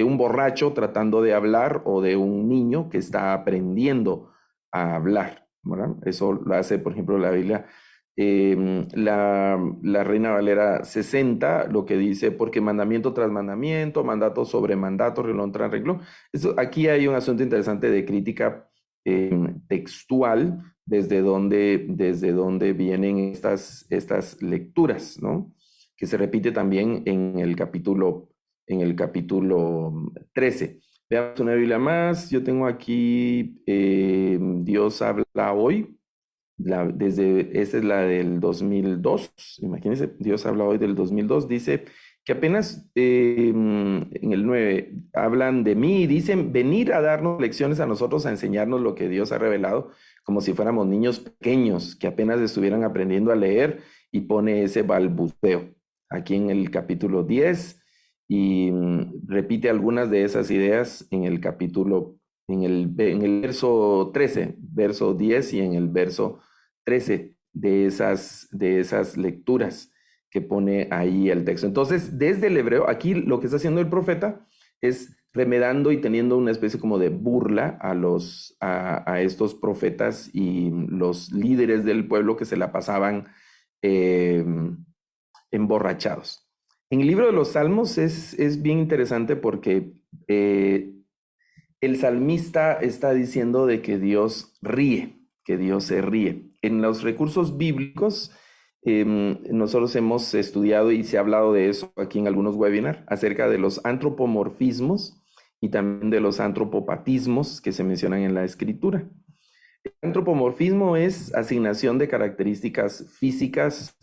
un borracho tratando de hablar o de un niño que está aprendiendo a hablar, ¿verdad? Eso lo hace, por ejemplo, la Biblia. La Reina Valera 60, lo que dice, porque mandamiento tras mandamiento, mandato sobre mandato, renglón tras renglón. Aquí hay un asunto interesante de crítica textual, desde donde vienen estas lecturas, ¿no? Que se repite también en el capítulo 13. Veamos una Biblia más. Yo tengo aquí Dios habla hoy. Esa es la del 2002. Imagínense, Dios habla hoy del 2002. Dice que apenas en el 9 hablan de mí y dicen venir a darnos lecciones a nosotros, a enseñarnos lo que Dios ha revelado, como si fuéramos niños pequeños que apenas estuvieran aprendiendo a leer, y pone ese balbuceo aquí en el capítulo 10 y repite algunas de esas ideas en el capítulo, en el verso 13, verso 10 y en el verso 13 de esas lecturas que pone ahí el texto. Entonces, desde el hebreo, aquí lo que está haciendo el profeta es remedando y teniendo una especie como de burla a estos profetas y los líderes del pueblo que se la pasaban emborrachados. En el libro de los Salmos es bien interesante porque el salmista está diciendo de que Dios ríe, que Dios se ríe. En los recursos bíblicos, nosotros hemos estudiado y se ha hablado de eso aquí en algunos webinars acerca de los antropomorfismos y también de los antropopatismos que se mencionan en la escritura. El antropomorfismo es asignación de características físicas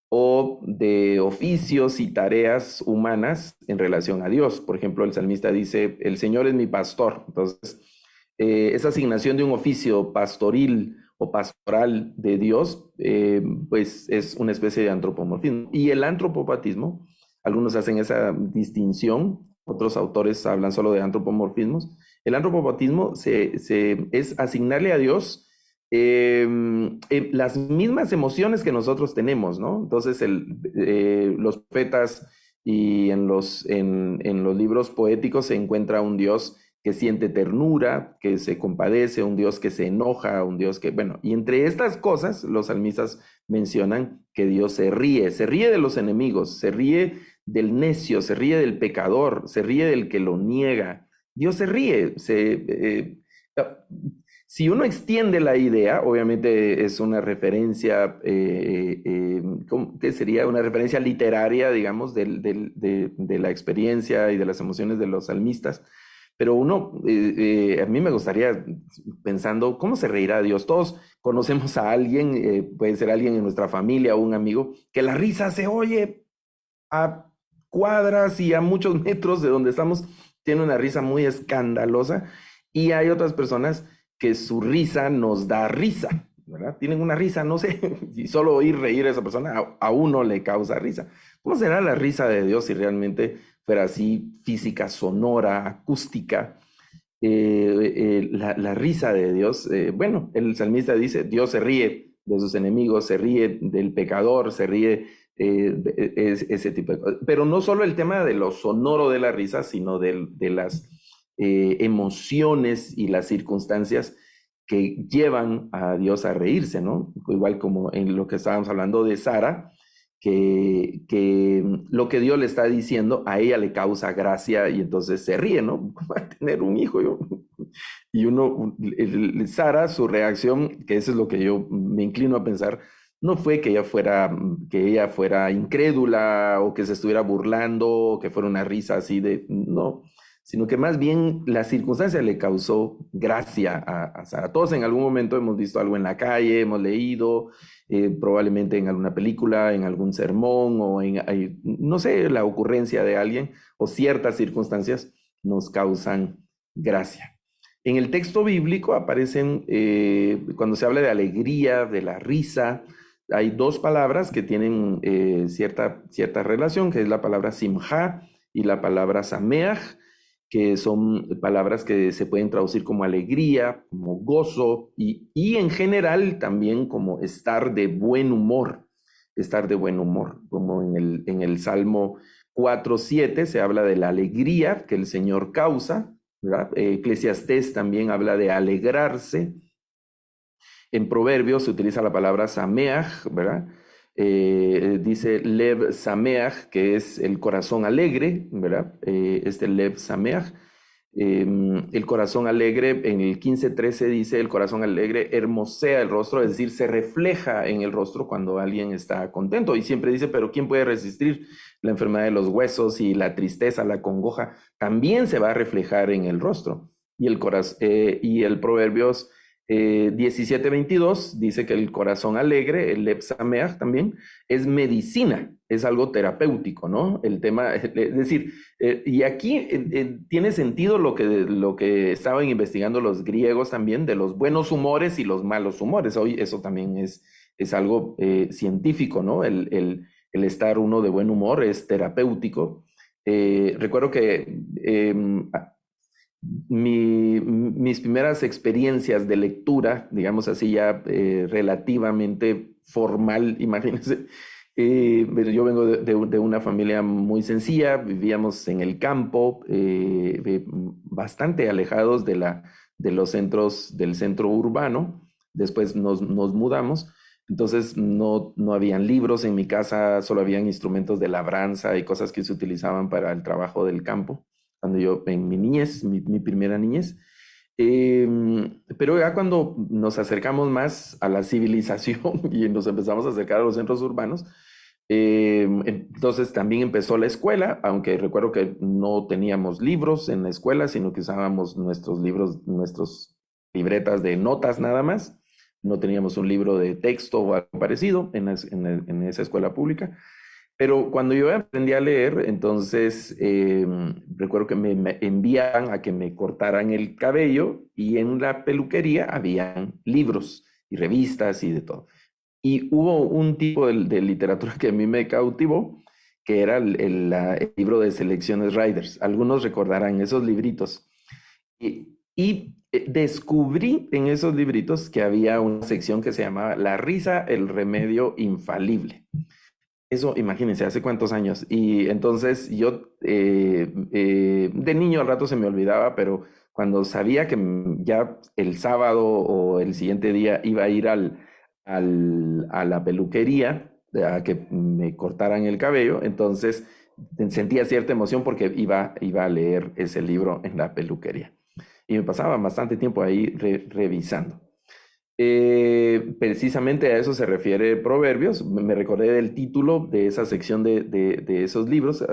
o de oficios y tareas humanas en relación a Dios. Por ejemplo, el salmista dice, el Señor es mi pastor. Entonces, esa asignación de un oficio pastoril o pastoral de Dios, pues es una especie de antropomorfismo. Y el antropopatismo, algunos hacen esa distinción, otros autores hablan solo de antropomorfismos. El antropopatismo es asignarle a Dios las mismas emociones que nosotros tenemos, ¿no? Entonces, los profetas y en los libros poéticos se encuentra un Dios que siente ternura, que se compadece, un Dios que se enoja, un Dios que, bueno, y entre estas cosas los salmistas mencionan que Dios se ríe de los enemigos, se ríe del necio, se ríe del pecador, se ríe del que lo niega. Dios se ríe. Si uno extiende la idea, obviamente es una referencia, ¿qué sería? Una referencia literaria, digamos, de la experiencia y de las emociones de los salmistas. Pero a mí me gustaría, pensando, ¿cómo se reirá Dios? Todos conocemos a alguien, puede ser alguien en nuestra familia o un amigo, que la risa se oye a cuadras y a muchos metros de donde estamos, tiene una risa muy escandalosa, y hay otras personas que su risa nos da risa, ¿verdad? Tienen una risa, no sé, y solo oír reír a esa persona a uno le causa risa. ¿Cómo será la risa de Dios si realmente fuera así, física, sonora, acústica? La risa de Dios, bueno, el salmista dice, Dios se ríe de sus enemigos, se ríe del pecador, se ríe ese tipo de cosas. Pero no solo el tema de lo sonoro de la risa, sino de las emociones y las circunstancias que llevan a Dios a reírse, ¿no? Igual como en lo que estábamos hablando de Sara, que lo que Dios le está diciendo a ella le causa gracia y entonces se ríe, ¿no? Va a tener un hijo. Y Sara, su reacción, que eso es lo que yo me inclino a pensar, no fue que ella fuera incrédula o que se estuviera burlando o que fuera una risa así de, no, sino que más bien la circunstancia le causó gracia a Sara. Todos en algún momento hemos visto algo en la calle, hemos leído, probablemente en alguna película, en algún sermón o no sé, la ocurrencia de alguien o ciertas circunstancias nos causan gracia. En el texto bíblico aparecen, cuando se habla de alegría, de la risa, hay dos palabras que tienen cierta relación, que es la palabra simja y la palabra sameach, que son palabras que se pueden traducir como alegría, como gozo y en general también como estar de buen humor, como en el Salmo 4:7 se habla de la alegría que el Señor causa, ¿verdad? Eclesiastés también habla de alegrarse. En Proverbios se utiliza la palabra sameach, ¿verdad? Dice lev sameach, que es el corazón alegre, ¿verdad? Lev sameach. El corazón alegre, en el 15:13 dice, el corazón alegre hermosea el rostro, es decir, se refleja en el rostro cuando alguien está contento. Y siempre dice, pero ¿quién puede resistir la enfermedad de los huesos y la tristeza, la congoja? También se va a reflejar en el rostro. Y el Proverbios 17:22 dice que el corazón alegre, el lev sameach también, es medicina, es algo terapéutico, ¿no? El tema, es decir, y aquí tiene sentido lo que estaban investigando los griegos también, de los buenos humores y los malos humores. Hoy eso también es algo científico, ¿no? El estar uno de buen humor es terapéutico. Recuerdo que mis primeras experiencias de lectura, digamos así ya relativamente formal, imagínense, yo vengo de una familia muy sencilla, vivíamos en el campo, bastante alejados del centro urbano. Después nos mudamos, entonces no habían libros en mi casa, solo habían instrumentos de labranza y cosas que se utilizaban para el trabajo del campo. Cuando yo, en mi niñez, mi primera niñez. Pero ya cuando nos acercamos más a la civilización y nos empezamos a acercar a los centros urbanos, entonces también empezó la escuela, aunque recuerdo que no teníamos libros en la escuela, sino que usábamos nuestros libretas de notas nada más. No teníamos un libro de texto o algo parecido en esa escuela pública. Pero cuando yo aprendí a leer, entonces recuerdo que me enviaban a que me cortaran el cabello y en la peluquería habían libros y revistas y de todo. Y hubo un tipo de literatura que a mí me cautivó, que era el libro de selecciones Riders. Algunos recordarán esos libritos. Y descubrí en esos libritos que había una sección que se llamaba La risa, el remedio infalible. Eso, imagínense, hace cuántos años. Y entonces yo de niño al rato se me olvidaba, pero cuando sabía que ya el sábado o el siguiente día iba a ir a la peluquería a que me cortaran el cabello, entonces sentía cierta emoción porque iba a leer ese libro en la peluquería. Y me pasaba bastante tiempo ahí revisando. Precisamente a eso se refiere Proverbios. Me recordé del título de esa sección de esos libros.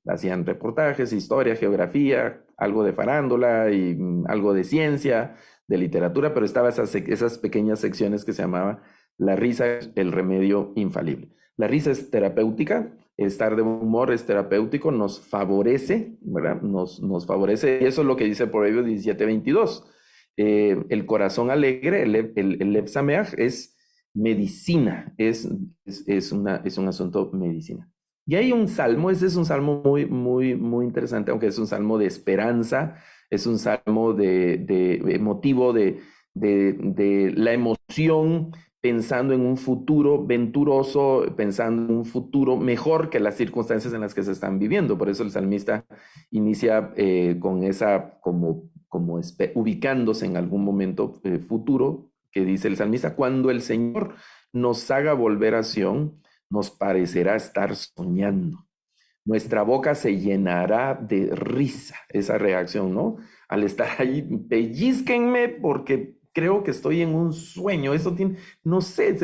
Hacían reportajes, historia, geografía, algo de farándula y algo de ciencia, de literatura, pero estaba esas pequeñas secciones que se llamaba La risa, el remedio infalible. La risa es terapéutica, estar de buen humor es terapéutico, nos favorece, ¿verdad? Nos favorece, y eso es lo que dice Proverbios 17:22. El corazón alegre, el lev sameach, es medicina, es un asunto medicina. Y hay un salmo, ese es un salmo muy, muy, muy interesante, aunque es un salmo de esperanza, es un salmo emotivo de la emoción, pensando en un futuro venturoso, pensando en un futuro mejor que las circunstancias en las que se están viviendo. Por eso el salmista inicia con esa como ubicándose en algún momento futuro, que dice el salmista: cuando el Señor nos haga volver a Sión, nos parecerá estar soñando. Nuestra boca se llenará de risa. Esa reacción, ¿no? Al estar ahí, pellizquenme porque creo que estoy en un sueño. Eso tiene, no sé,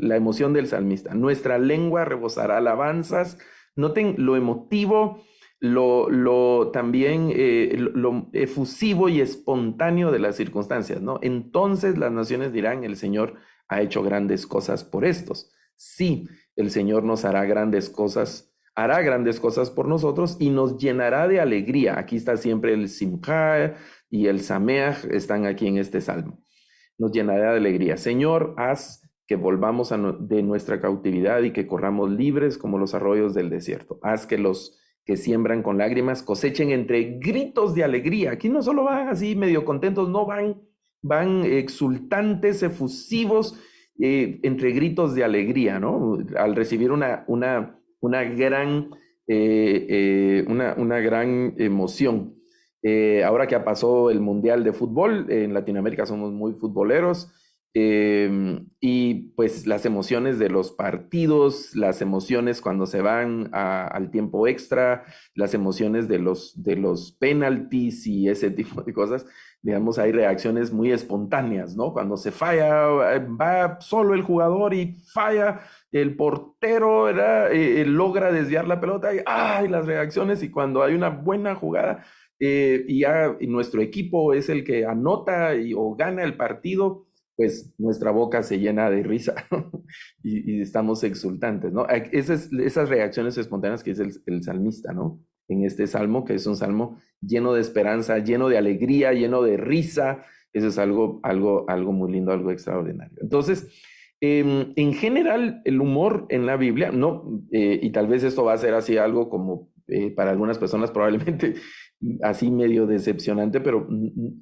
la emoción del salmista. Nuestra lengua rebosará alabanzas. Noten lo emotivo, también lo efusivo y espontáneo de las circunstancias, ¿no? Entonces las naciones dirán, el Señor ha hecho grandes cosas por estos. Sí, el Señor nos hará grandes cosas por nosotros y nos llenará de alegría. Aquí está siempre el simcha y el sameach, están aquí en este salmo. Nos llenará de alegría. Señor, haz que volvamos de nuestra cautividad y que corramos libres como los arroyos del desierto. Haz que los que siembran con lágrimas cosechen entre gritos de alegría. Aquí no solo van así medio contentos, no van exultantes, efusivos, entre gritos de alegría, ¿no? Al recibir una gran emoción. Ahora que pasó el Mundial de Fútbol, en Latinoamérica somos muy futboleros, y pues las emociones de los partidos, las emociones cuando se van al tiempo extra, las emociones de los penaltis y ese tipo de cosas, digamos, hay reacciones muy espontáneas, ¿no? Cuando se falla, va solo el jugador y falla, el portero logra desviar la pelota y las reacciones, y cuando hay una buena jugada y nuestro equipo es el que anota o gana el partido, pues nuestra boca se llena de risa y estamos exultantes, ¿no? Esas reacciones espontáneas que es el salmista, ¿no? En este salmo, que es un salmo lleno de esperanza, lleno de alegría, lleno de risa. Eso es algo muy lindo, algo extraordinario. Entonces, en general, el humor en la Biblia, no, y tal vez esto va a ser así algo como para algunas personas probablemente así medio decepcionante, pero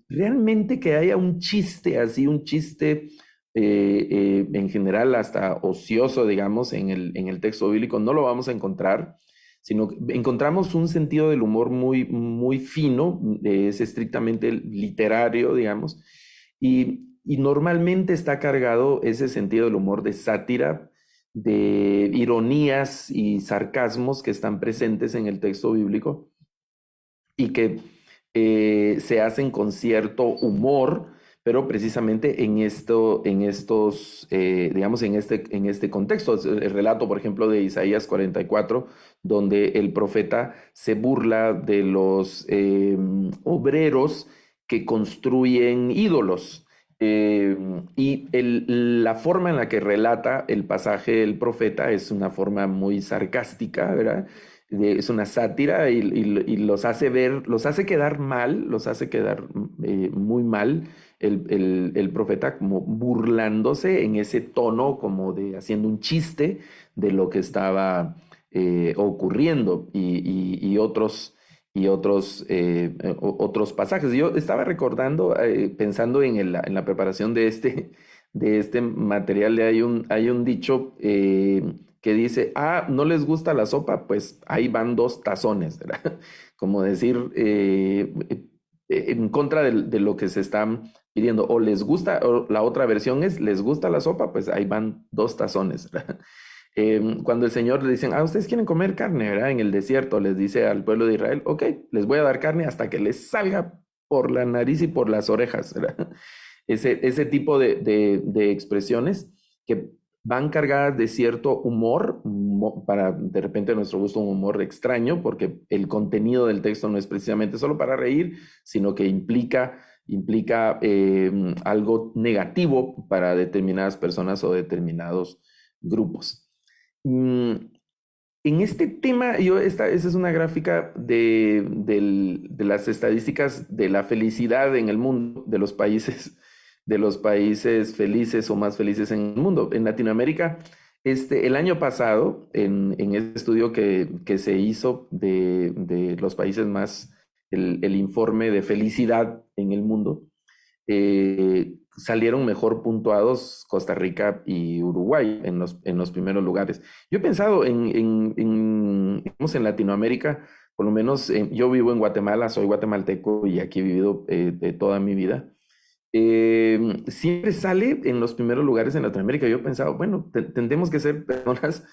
realmente que haya un chiste así, un chiste en general hasta ocioso, digamos, en el texto bíblico, no lo vamos a encontrar, sino que encontramos un sentido del humor muy, muy fino, es estrictamente literario, digamos, y normalmente está cargado ese sentido del humor de sátira, de ironías y sarcasmos que están presentes en el texto bíblico y que se hacen con cierto humor, pero precisamente en este contexto. El relato, por ejemplo, de Isaías 44, donde el profeta se burla de los obreros que construyen ídolos. Y la forma en la que relata el pasaje el profeta es una forma muy sarcástica, ¿verdad? Es una sátira y los hace quedar mal, muy mal el profeta, como burlándose en ese tono, como de haciendo un chiste de lo que estaba ocurriendo y otros pasajes. Yo estaba recordando, pensando en la preparación de este material, hay un dicho que dice, no les gusta la sopa, pues ahí van 2 tazones, ¿verdad? Como decir, en contra de lo que se están pidiendo, o les gusta, o la otra versión es, les gusta la sopa, pues ahí van 2 tazones, ¿verdad? Cuando el Señor le dicen, ustedes quieren comer carne, ¿verdad? En el desierto les dice al pueblo de Israel, ok, les voy a dar carne hasta que les salga por la nariz y por las orejas, ¿verdad? Ese tipo de expresiones que van cargadas de cierto humor, para de repente a nuestro gusto un humor extraño, porque el contenido del texto no es precisamente solo para reír, sino que implica algo negativo para determinadas personas o determinados grupos. En este tema, esa es una gráfica de las estadísticas de la felicidad en el mundo, de los países felices o más felices en el mundo. En Latinoamérica, el año pasado, en este estudio que se hizo de los países más, el informe de felicidad en el mundo, salieron mejor puntuados Costa Rica y Uruguay en los primeros lugares. Yo he pensado en Latinoamérica, por lo menos yo vivo en Guatemala, soy guatemalteco y aquí he vivido toda mi vida. Siempre sale en los primeros lugares en Latinoamérica. Yo he pensado, bueno, tendemos que ser personas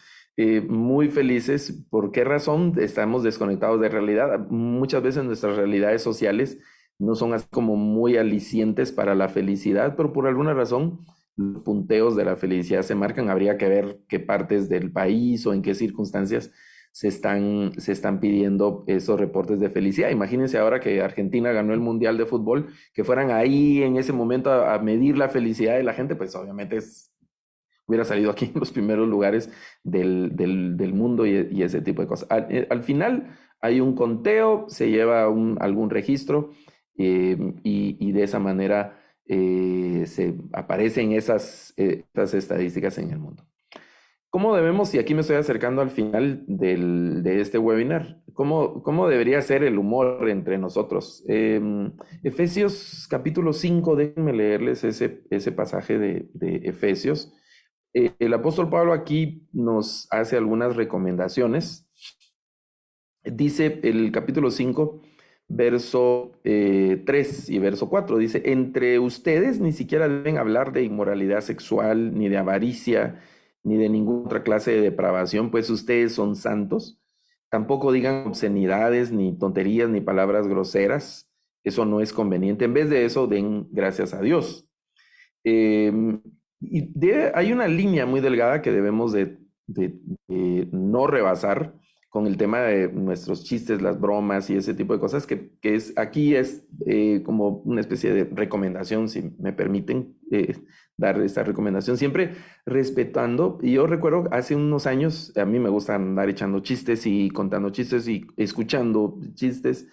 muy felices. ¿Por qué razón? Estamos desconectados de realidad. Muchas veces nuestras realidades sociales no son así como muy alicientes para la felicidad, pero por alguna razón los punteos de la felicidad se marcan. Habría que ver qué partes del país o en qué circunstancias se están pidiendo esos reportes de felicidad. Imagínense ahora que Argentina ganó el Mundial de Fútbol, que fueran ahí en ese momento a medir la felicidad de la gente, pues obviamente hubiera salido aquí en los primeros lugares del mundo y ese tipo de cosas. Al final hay un conteo, se lleva algún registro y de esa manera se aparecen esas estadísticas en el mundo. ¿Cómo debemos, y aquí me estoy acercando al final de este webinar, cómo debería ser el humor entre nosotros? Efesios capítulo 5, déjenme leerles ese pasaje de Efesios. El apóstol Pablo aquí nos hace algunas recomendaciones. Dice el capítulo 5, verso 3 y verso 4, dice, entre ustedes ni siquiera deben hablar de inmoralidad sexual, ni de avaricia, ni de ninguna otra clase de depravación, pues ustedes son santos. Tampoco digan obscenidades, ni tonterías, ni palabras groseras. Eso no es conveniente. En vez de eso, den gracias a Dios. Hay una línea muy delgada que debemos de no rebasar con el tema de nuestros chistes, las bromas y ese tipo de cosas, aquí es como una especie de recomendación, si me permiten dar esta recomendación, siempre respetando. Y yo recuerdo hace unos años, a mí me gusta andar echando chistes y contando chistes y escuchando chistes,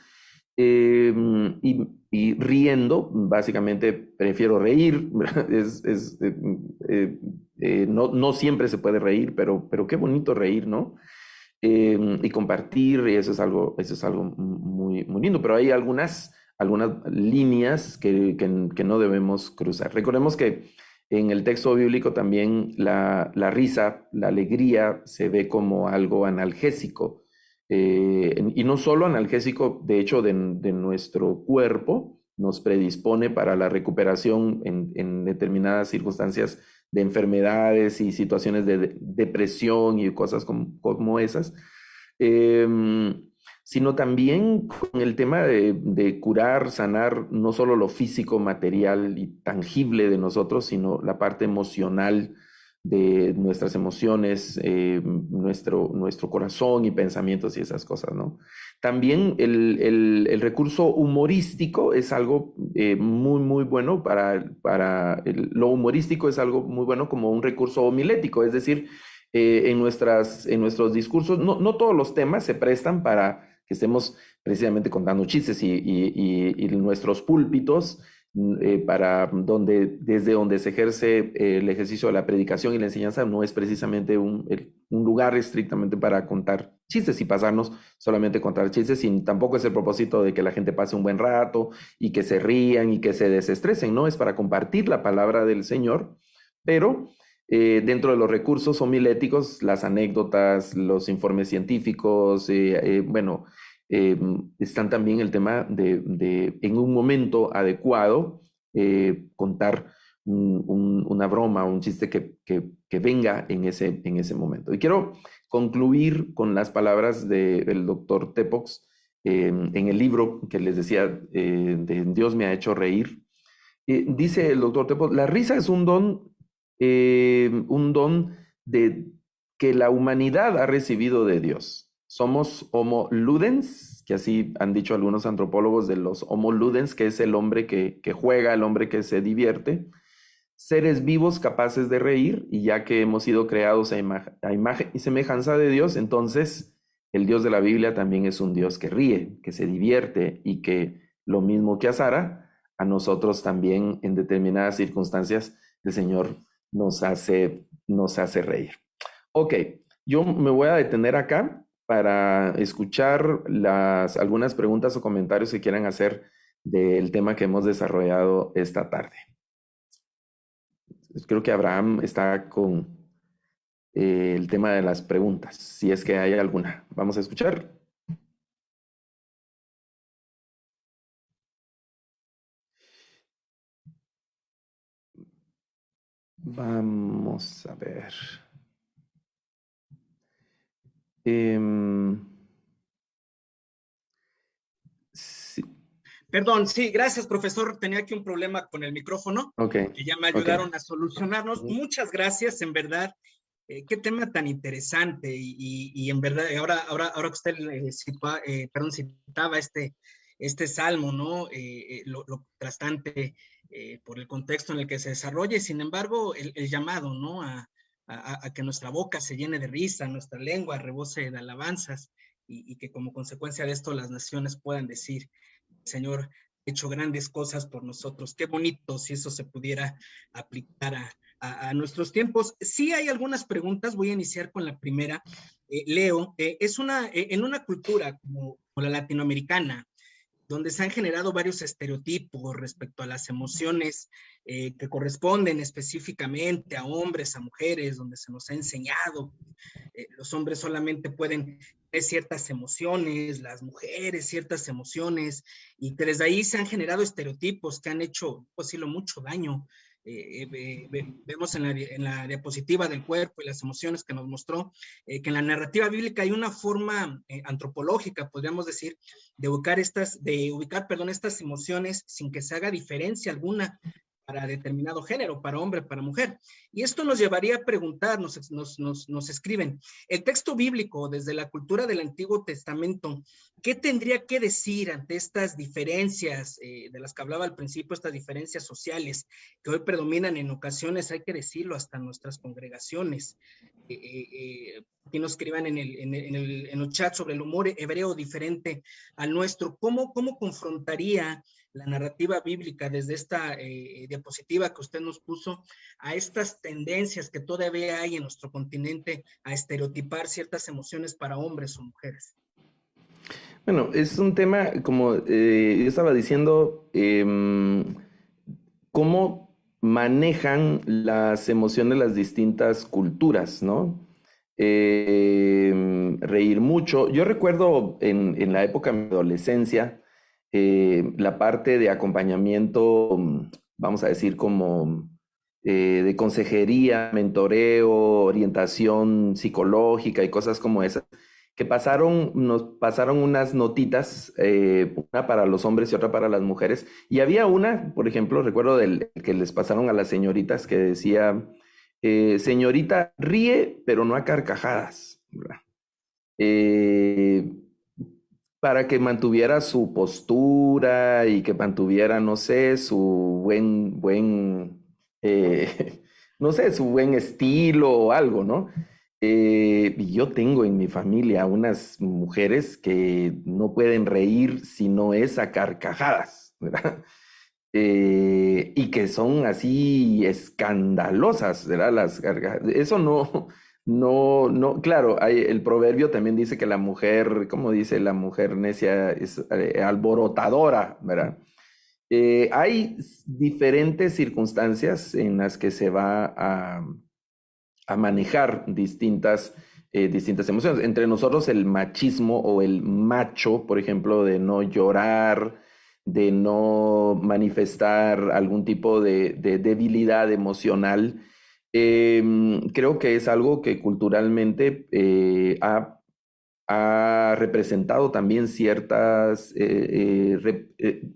y riendo, básicamente prefiero reír. No siempre se puede reír, pero qué bonito reír, ¿no? Y compartir, y eso es algo muy, muy lindo, pero hay algunas líneas que no debemos cruzar. Recordemos que en el texto bíblico también la risa, la alegría, se ve como algo analgésico, y no solo analgésico, de hecho, de nuestro cuerpo, nos predispone para la recuperación en determinadas circunstancias de enfermedades y situaciones de depresión y cosas como esas, sino también con el tema de curar, sanar, no solo lo físico, material y tangible de nosotros, sino la parte emocional de nuestras emociones, nuestro corazón y pensamientos y esas cosas, ¿no? También el recurso humorístico es algo muy, muy bueno lo humorístico es algo muy bueno como un recurso homilético, es decir, en nuestros discursos, no todos los temas se prestan para que estemos precisamente contando chistes y nuestros púlpitos, desde donde se ejerce el ejercicio de la predicación y la enseñanza, no es precisamente un lugar estrictamente para contar chistes y pasarnos solamente a contar chistes, y tampoco es el propósito de que la gente pase un buen rato y que se rían y que se desestresen, no, es para compartir la palabra del Señor, pero dentro de los recursos homiléticos, las anécdotas, los informes científicos, están también el tema de en un momento adecuado, contar una broma, un chiste que venga en ese momento. Y quiero concluir con las palabras del doctor Tepox en el libro que les decía, de Dios me ha hecho reír. Dice el doctor Tepox, la risa es un don que la humanidad ha recibido de Dios. Somos homo ludens, que así han dicho algunos antropólogos de los homo ludens, que es el hombre que juega, el hombre que se divierte. Seres vivos capaces de reír, y ya que hemos sido creados a imagen y semejanza de Dios, entonces el Dios de la Biblia también es un Dios que ríe, que se divierte, y que lo mismo que a Sara, a nosotros también en determinadas circunstancias el Señor nos hace reír. Ok, yo me voy a detener acá para escuchar algunas preguntas o comentarios que quieran hacer del tema que hemos desarrollado esta tarde. Creo que Abraham está con el tema de las preguntas, si es que hay alguna. Vamos a escuchar. Vamos a ver. Sí. Perdón, sí, gracias, profesor. Tenía aquí un problema con el micrófono, Okay. que ya me ayudaron a solucionarnos. Muchas gracias, en verdad. Qué tema tan interesante y en verdad, ahora que usted citaba este salmo, ¿no? Lo contrastante por el contexto en el que se desarrolla, y sin embargo, el llamado, ¿no? A que nuestra boca se llene de risa, nuestra lengua rebose de alabanzas, y que como consecuencia de esto las naciones puedan decir, Señor ha hecho grandes cosas por nosotros. Qué bonito si eso se pudiera aplicar a nuestros tiempos. Sí hay algunas preguntas, voy a iniciar con la primera. Leo, en una cultura como la latinoamericana, donde se han generado varios estereotipos respecto a las emociones que corresponden específicamente a hombres, a mujeres, donde se nos ha enseñado los hombres solamente pueden tener ciertas emociones, las mujeres ciertas emociones, y que desde ahí se han generado estereotipos que han hecho, pues sí, mucho daño. Vemos en la diapositiva del cuerpo y las emociones que nos mostró, que en la narrativa bíblica hay una forma antropológica, podríamos decir, de ubicar estas emociones sin que se haga diferencia alguna para determinado género, para hombre, para mujer. Y esto nos llevaría a preguntar, nos escriben, el texto bíblico desde la cultura del Antiguo Testamento, ¿qué tendría que decir ante estas diferencias de las que hablaba al principio, estas diferencias sociales que hoy predominan en ocasiones, hay que decirlo, hasta nuestras congregaciones? Aquí nos escriban en el chat sobre el humor hebreo diferente al nuestro. ¿Cómo confrontaría la narrativa bíblica desde esta diapositiva que usted nos puso a estas tendencias que todavía hay en nuestro continente a estereotipar ciertas emociones para hombres o mujeres? Bueno, es un tema, como yo estaba diciendo, cómo manejan las emociones las distintas culturas, ¿no? Reír mucho. Yo recuerdo en la época de mi adolescencia, la parte de acompañamiento, vamos a decir, como de consejería, mentoreo, orientación psicológica y cosas como esas, que nos pasaron unas notitas, una para los hombres y otra para las mujeres. Y había una, por ejemplo, recuerdo que les pasaron a las señoritas que decía, señorita, ríe, pero no a carcajadas, ¿verdad? Para que mantuviera su postura y que mantuviera, no sé, su no sé, su buen estilo o algo, ¿no? Y yo tengo en mi familia unas mujeres que no pueden reír si no es a carcajadas, ¿verdad? Y que son así escandalosas, ¿verdad? Las carcajadas. Eso no, claro, el proverbio también dice que la mujer, como dice, la mujer necia es alborotadora, ¿verdad? Hay diferentes circunstancias en las que se va a manejar distintas emociones. Entre nosotros el machismo o el macho, por ejemplo, de no llorar, de no manifestar algún tipo de debilidad emocional, creo que es algo que culturalmente ha representado también ciertas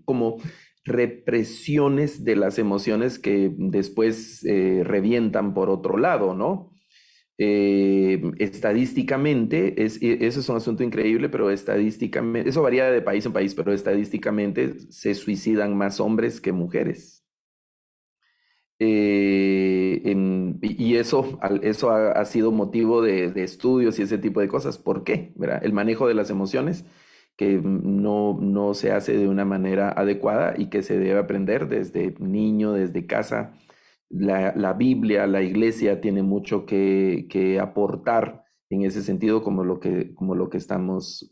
como represiones de las emociones que después revientan por otro lado, ¿no? Estadísticamente, eso es un asunto increíble, pero estadísticamente, eso varía de país en país, pero estadísticamente se suicidan más hombres que mujeres. Y eso ha sido motivo de estudios y ese tipo de cosas. ¿Por qué? ¿Verdad? El manejo de las emociones que no se hace de una manera adecuada y que se debe aprender desde niño, desde casa. La Biblia, la iglesia tiene mucho que aportar en ese sentido, como lo que estamos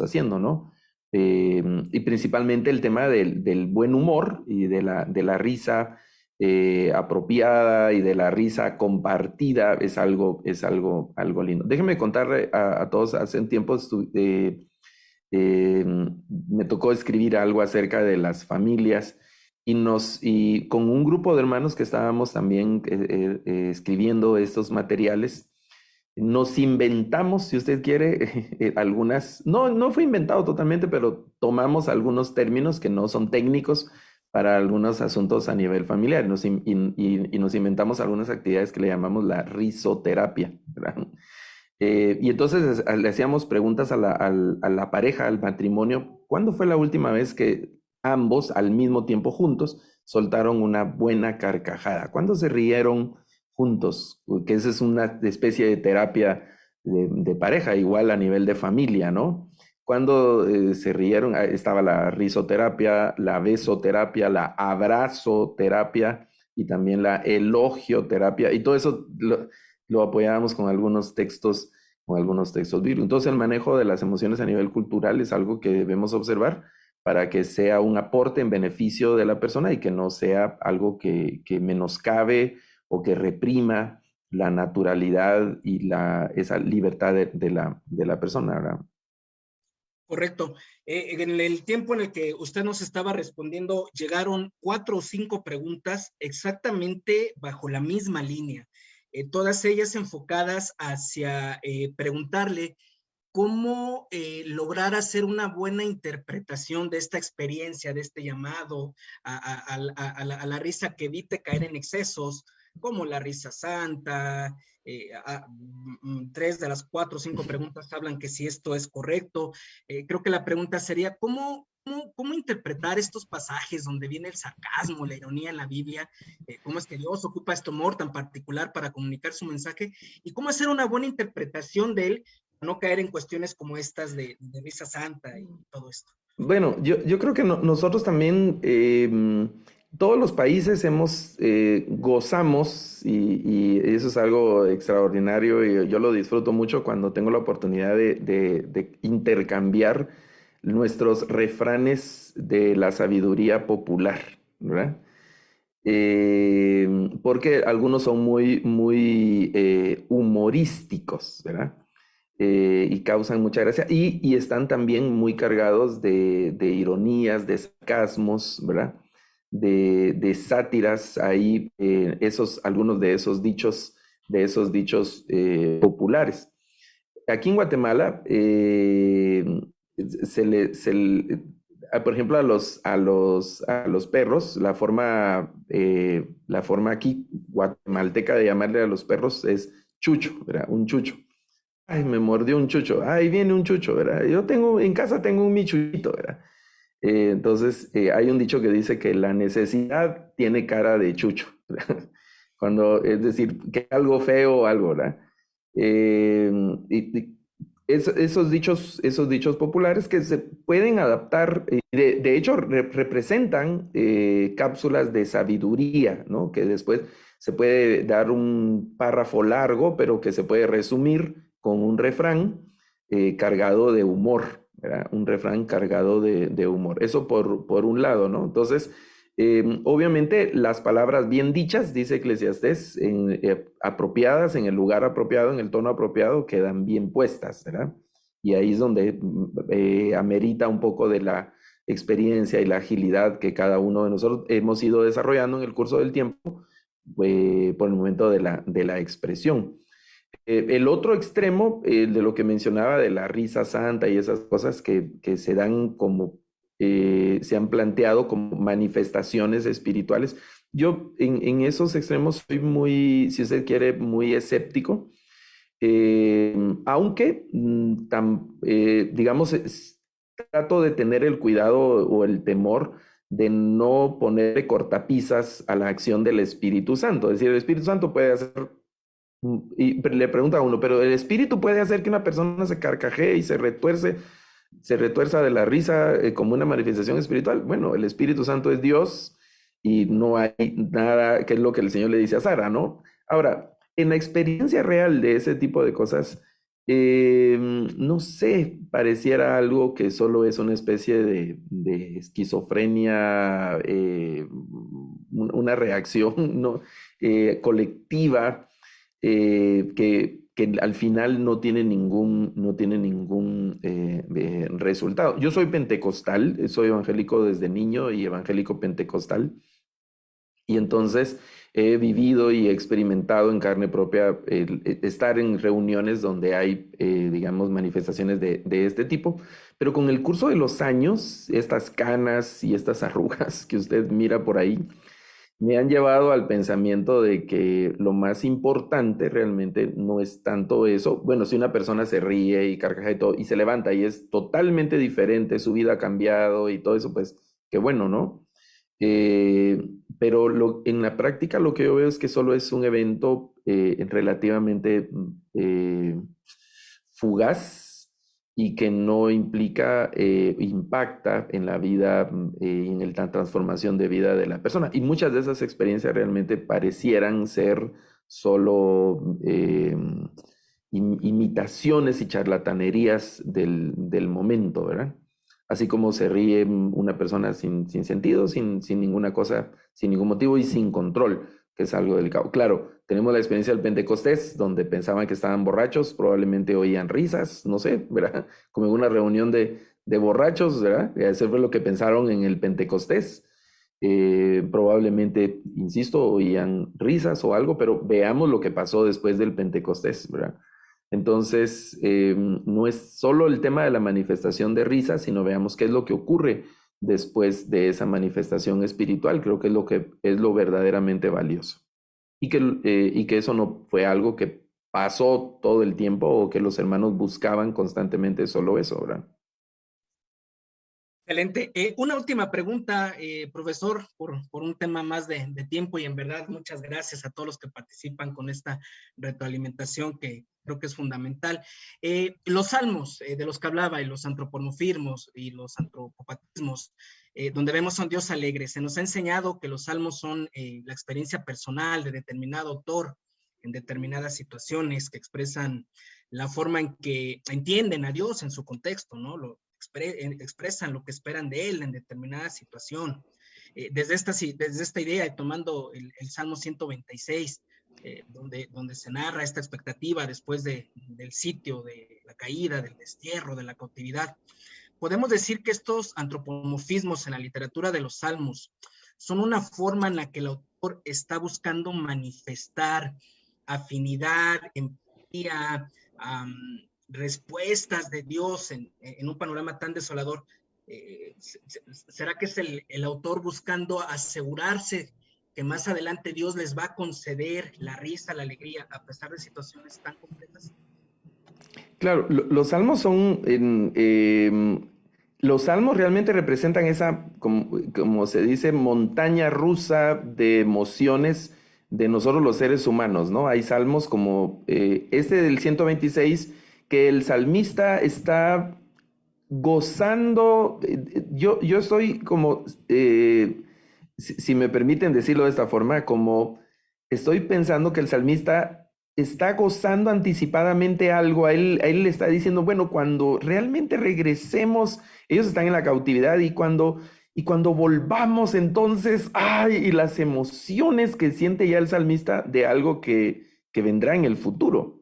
haciendo, ¿no? Y principalmente el tema del buen humor y de la risa apropiada y de la risa compartida es algo lindo. Déjenme contarle a todos, hace un tiempo me tocó escribir algo acerca de las familias y con un grupo de hermanos que estábamos también escribiendo estos materiales, nos inventamos, si usted quiere, algunas, no fue inventado totalmente, pero tomamos algunos términos que no son técnicos para algunos asuntos a nivel familiar. Y nos inventamos algunas actividades que le llamamos la risoterapia, ¿verdad? Y entonces le hacíamos preguntas a la pareja, al matrimonio, ¿cuándo fue la última vez que ambos al mismo tiempo juntos soltaron una buena carcajada? ¿Cuándo se rieron juntos? Que esa es una especie de terapia de pareja, igual a nivel de familia, ¿no? Cuando se rieron, estaba la risoterapia, la besoterapia, la abrazoterapia y también la elogioterapia, y todo eso lo apoyábamos con algunos textos bíblicos. Entonces, el manejo de las emociones a nivel cultural es algo que debemos observar para que sea un aporte en beneficio de la persona y que no sea algo que menoscabe o que reprima la naturalidad y esa libertad de la persona, ¿verdad? Correcto. En el tiempo en el que usted nos estaba respondiendo, llegaron 4 o 5 preguntas exactamente bajo la misma línea, todas ellas enfocadas hacia preguntarle cómo lograr hacer una buena interpretación de esta experiencia, de este llamado a la risa que evite caer en excesos, como la risa santa. 3 de las 4 o 5 preguntas hablan que si esto es correcto. Creo que la pregunta sería, ¿cómo interpretar estos pasajes donde viene el sarcasmo, la ironía en la Biblia? ¿Cómo es que Dios ocupa este humor tan particular para comunicar su mensaje? ¿Y cómo hacer una buena interpretación de él, no caer en cuestiones como estas de risa santa y todo esto? Bueno, yo creo que nosotros también, todos los países gozamos, y eso es algo extraordinario, y yo lo disfruto mucho cuando tengo la oportunidad de intercambiar nuestros refranes de la sabiduría popular, ¿verdad? Porque algunos son muy humorísticos, ¿verdad? Y causan mucha gracia, y están también muy cargados de ironías, de sarcasmos, ¿verdad? De sátiras ahí, algunos de esos dichos populares. Aquí en Guatemala, por ejemplo, a los perros, la forma aquí guatemalteca de llamarle a los perros es chucho, ¿verdad? Un chucho. Ay, me mordió un chucho. Ay, viene un chucho, ¿verdad? En casa tengo un michuito, ¿verdad? Entonces, hay un dicho que dice que la necesidad tiene cara de chucho, ¿verdad? Es decir, que algo feo o algo, ¿verdad? Y esos dichos populares que se pueden adaptar, de hecho, representan cápsulas de sabiduría, ¿no? Que después se puede dar un párrafo largo, pero que se puede resumir con un refrán cargado de humor, ¿verdad? Un refrán cargado de humor. Eso por un lado, ¿no? Entonces, obviamente las palabras bien dichas, dice Eclesiastés, apropiadas, en el lugar apropiado, en el tono apropiado, quedan bien puestas, ¿verdad? Y ahí es donde amerita un poco de la experiencia y la agilidad que cada uno de nosotros hemos ido desarrollando en el curso del tiempo, por el momento de la expresión. El otro extremo, de lo que mencionaba de la risa santa y esas cosas que se dan se han planteado como manifestaciones espirituales. Yo en esos extremos soy muy, si usted quiere, muy escéptico, aunque, digamos, trato de tener el cuidado o el temor de no ponerle cortapisas a la acción del Espíritu Santo. Es decir, el Espíritu Santo puede hacer. Y le pregunta a uno, pero el espíritu puede hacer que una persona se carcajee y se retuerza de la risa como una manifestación espiritual. Bueno, el Espíritu Santo es Dios y no hay nada, que es lo que el Señor le dice a Sara, ¿no? Ahora, en la experiencia real de ese tipo de cosas, no sé, pareciera algo que solo es una especie de esquizofrenia, una reacción, ¿no? Colectiva, que al final no tiene ningún resultado. Yo soy pentecostal, soy evangélico desde niño y evangélico pentecostal. Y entonces he vivido y experimentado en carne propia estar en reuniones donde hay, digamos, manifestaciones de este tipo, pero con el curso de los años, estas canas y estas arrugas que usted mira por ahí, me han llevado al pensamiento de que lo más importante realmente no es tanto eso. Bueno, si una persona se ríe y carcajea y todo y se levanta y es totalmente diferente, su vida ha cambiado y todo eso, pues qué bueno, ¿no? Eh, pero en la práctica lo que yo veo es que solo es un evento relativamente fugaz y que no implica, impacta en la vida y en la transformación de vida de la persona. Y muchas de esas experiencias realmente parecieran ser solo imitaciones y charlatanerías del momento, ¿verdad? Así como se ríe una persona sin sentido, sin ninguna cosa, sin ningún motivo y sin control, que es algo delicado. Claro, tenemos la experiencia del Pentecostés, donde pensaban que estaban borrachos, probablemente oían risas, no sé, ¿verdad? Como en una reunión de borrachos, ¿verdad? Eso fue lo que pensaron en el Pentecostés. Probablemente, insisto, oían risas o algo, pero veamos lo que pasó después del Pentecostés, ¿verdad? Entonces, no es solo el tema de la manifestación de risa, sino veamos qué es lo que ocurre después de esa manifestación espiritual. Creo que es lo verdaderamente valioso. Y que eso no fue algo que pasó todo el tiempo o que los hermanos buscaban constantemente solo eso, ¿verdad? Excelente. Una última pregunta, profesor, por un tema más de tiempo y en verdad muchas gracias a todos los que participan con esta retroalimentación que creo que es fundamental. Los salmos de los que hablaba y los antropomorfismos y los antropopatismos, donde vemos a un Dios alegre, se nos ha enseñado que los salmos son la experiencia personal de determinado autor en determinadas situaciones que expresan la forma en que entienden a Dios en su contexto, ¿no? Expresan lo que esperan de él en determinada situación. Desde esta idea, y tomando el Salmo 126, donde se narra esta expectativa después del sitio, de la caída, del destierro, de la cautividad, podemos decir que estos antropomorfismos en la literatura de los Salmos son una forma en la que el autor está buscando manifestar afinidad, empatía, respuestas de Dios en un panorama tan desolador. ¿Será que es el autor buscando asegurarse que más adelante Dios les va a conceder la risa, la alegría, a pesar de situaciones tan complejas? Claro, los salmos son, los salmos realmente representan esa, como se dice, montaña rusa de emociones de nosotros los seres humanos, ¿no? Hay salmos como este del 126, que el salmista está gozando, yo estoy como, si me permiten decirlo de esta forma, como estoy pensando que el salmista está gozando anticipadamente algo, a él le está diciendo, bueno, cuando realmente regresemos, ellos están en la cautividad y cuando volvamos entonces, ay, y las emociones que siente ya el salmista de algo que vendrá en el futuro,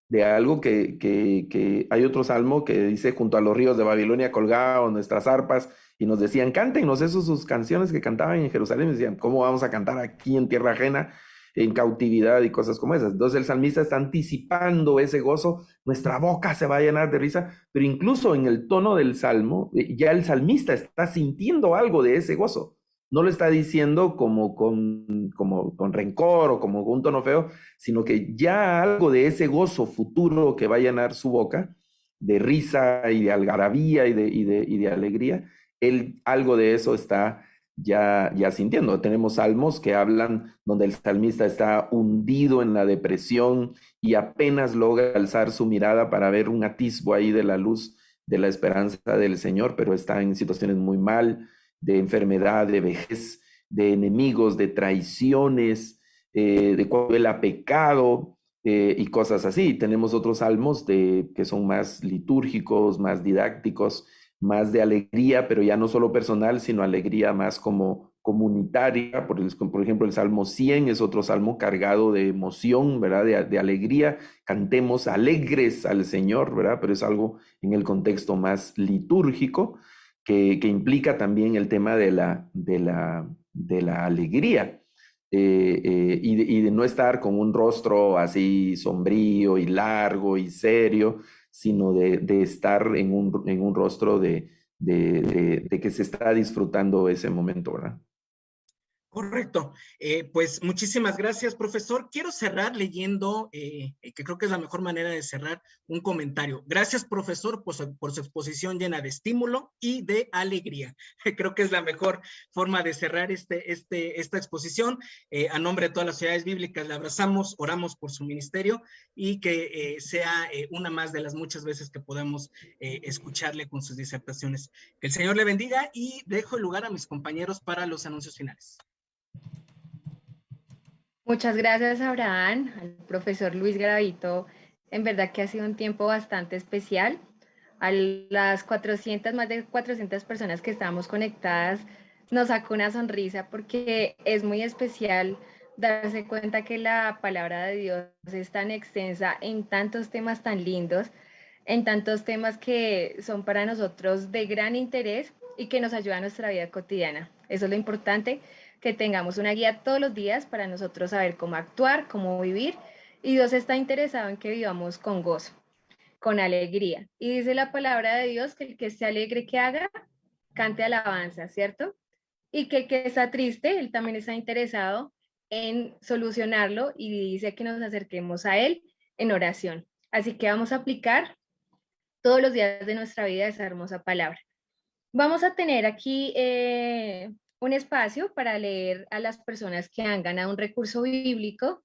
de algo que hay otro salmo que dice, junto a los ríos de Babilonia colgaban nuestras arpas y nos decían, cántenos sus canciones que cantaban en Jerusalén, y decían, ¿cómo vamos a cantar aquí en tierra ajena, en cautividad y cosas como esas? Entonces el salmista está anticipando ese gozo, nuestra boca se va a llenar de risa, pero incluso en el tono del salmo, ya el salmista está sintiendo algo de ese gozo. No lo está diciendo como con rencor o como con un tono feo, sino que ya algo de ese gozo futuro que va a llenar su boca, de risa y de algarabía y de alegría, él algo de eso está ya sintiendo. Tenemos salmos que hablan donde el salmista está hundido en la depresión y apenas logra alzar su mirada para ver un atisbo ahí de la luz de la esperanza del Señor, pero está en situaciones muy mal, de enfermedad, de vejez, de enemigos, de traiciones, de cuando él ha pecado y cosas así. Tenemos otros salmos que son más litúrgicos, más didácticos, más de alegría, pero ya no solo personal, sino alegría más como comunitaria. Por ejemplo, el Salmo 100 es otro salmo cargado de emoción, ¿verdad? De alegría. Cantemos alegres al Señor, ¿verdad? Pero es algo en el contexto más litúrgico que implica también el tema de la alegría. y de no estar con un rostro así sombrío y largo y serio, sino de estar en un rostro de que se está disfrutando ese momento, ¿verdad? Correcto. Pues muchísimas gracias, profesor. Quiero cerrar leyendo, que creo que es la mejor manera de cerrar, un comentario. Gracias, profesor, por su exposición llena de estímulo y de alegría. Creo que es la mejor forma de cerrar esta exposición. A nombre de todas las sociedades bíblicas, le abrazamos, oramos por su ministerio y que sea una más de las muchas veces que podamos escucharle con sus disertaciones. Que el Señor le bendiga y dejo el lugar a mis compañeros para los anuncios finales. Muchas gracias, Abraham, al profesor Luis Garavito. En verdad que ha sido un tiempo bastante especial. A las 400, más de 400 personas que estábamos conectadas, nos sacó una sonrisa porque es muy especial darse cuenta que la palabra de Dios es tan extensa en tantos temas tan lindos, en tantos temas que son para nosotros de gran interés y que nos ayudan a nuestra vida cotidiana. Eso es lo importante, que tengamos una guía todos los días para nosotros saber cómo actuar, cómo vivir, y Dios está interesado en que vivamos con gozo, con alegría. Y dice la palabra de Dios que el que esté alegre que haga, cante alabanza, ¿cierto? Y que el que está triste, él también está interesado en solucionarlo y dice que nos acerquemos a él en oración. Así que vamos a aplicar todos los días de nuestra vida esa hermosa palabra. Vamos a tener aquí un espacio para leer a las personas que han ganado un recurso bíblico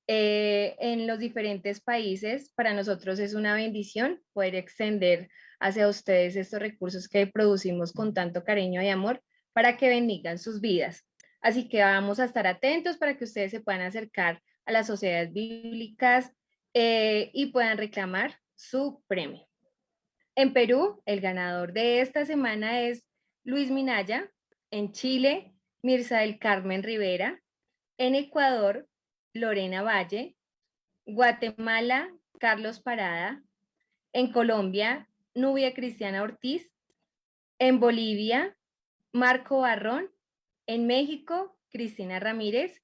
en los diferentes países. Para nosotros es una bendición poder extender hacia ustedes estos recursos que producimos con tanto cariño y amor para que bendigan sus vidas. Así que vamos a estar atentos para que ustedes se puedan acercar a las sociedades bíblicas y puedan reclamar su premio. En Perú, el ganador de esta semana es Luis Minaya. En Chile, Mirza del Carmen Rivera. En Ecuador, Lorena Valle. Guatemala, Carlos Parada. En Colombia, Nubia Cristiana Ortiz. En Bolivia, Marco Barrón. En México, Cristina Ramírez.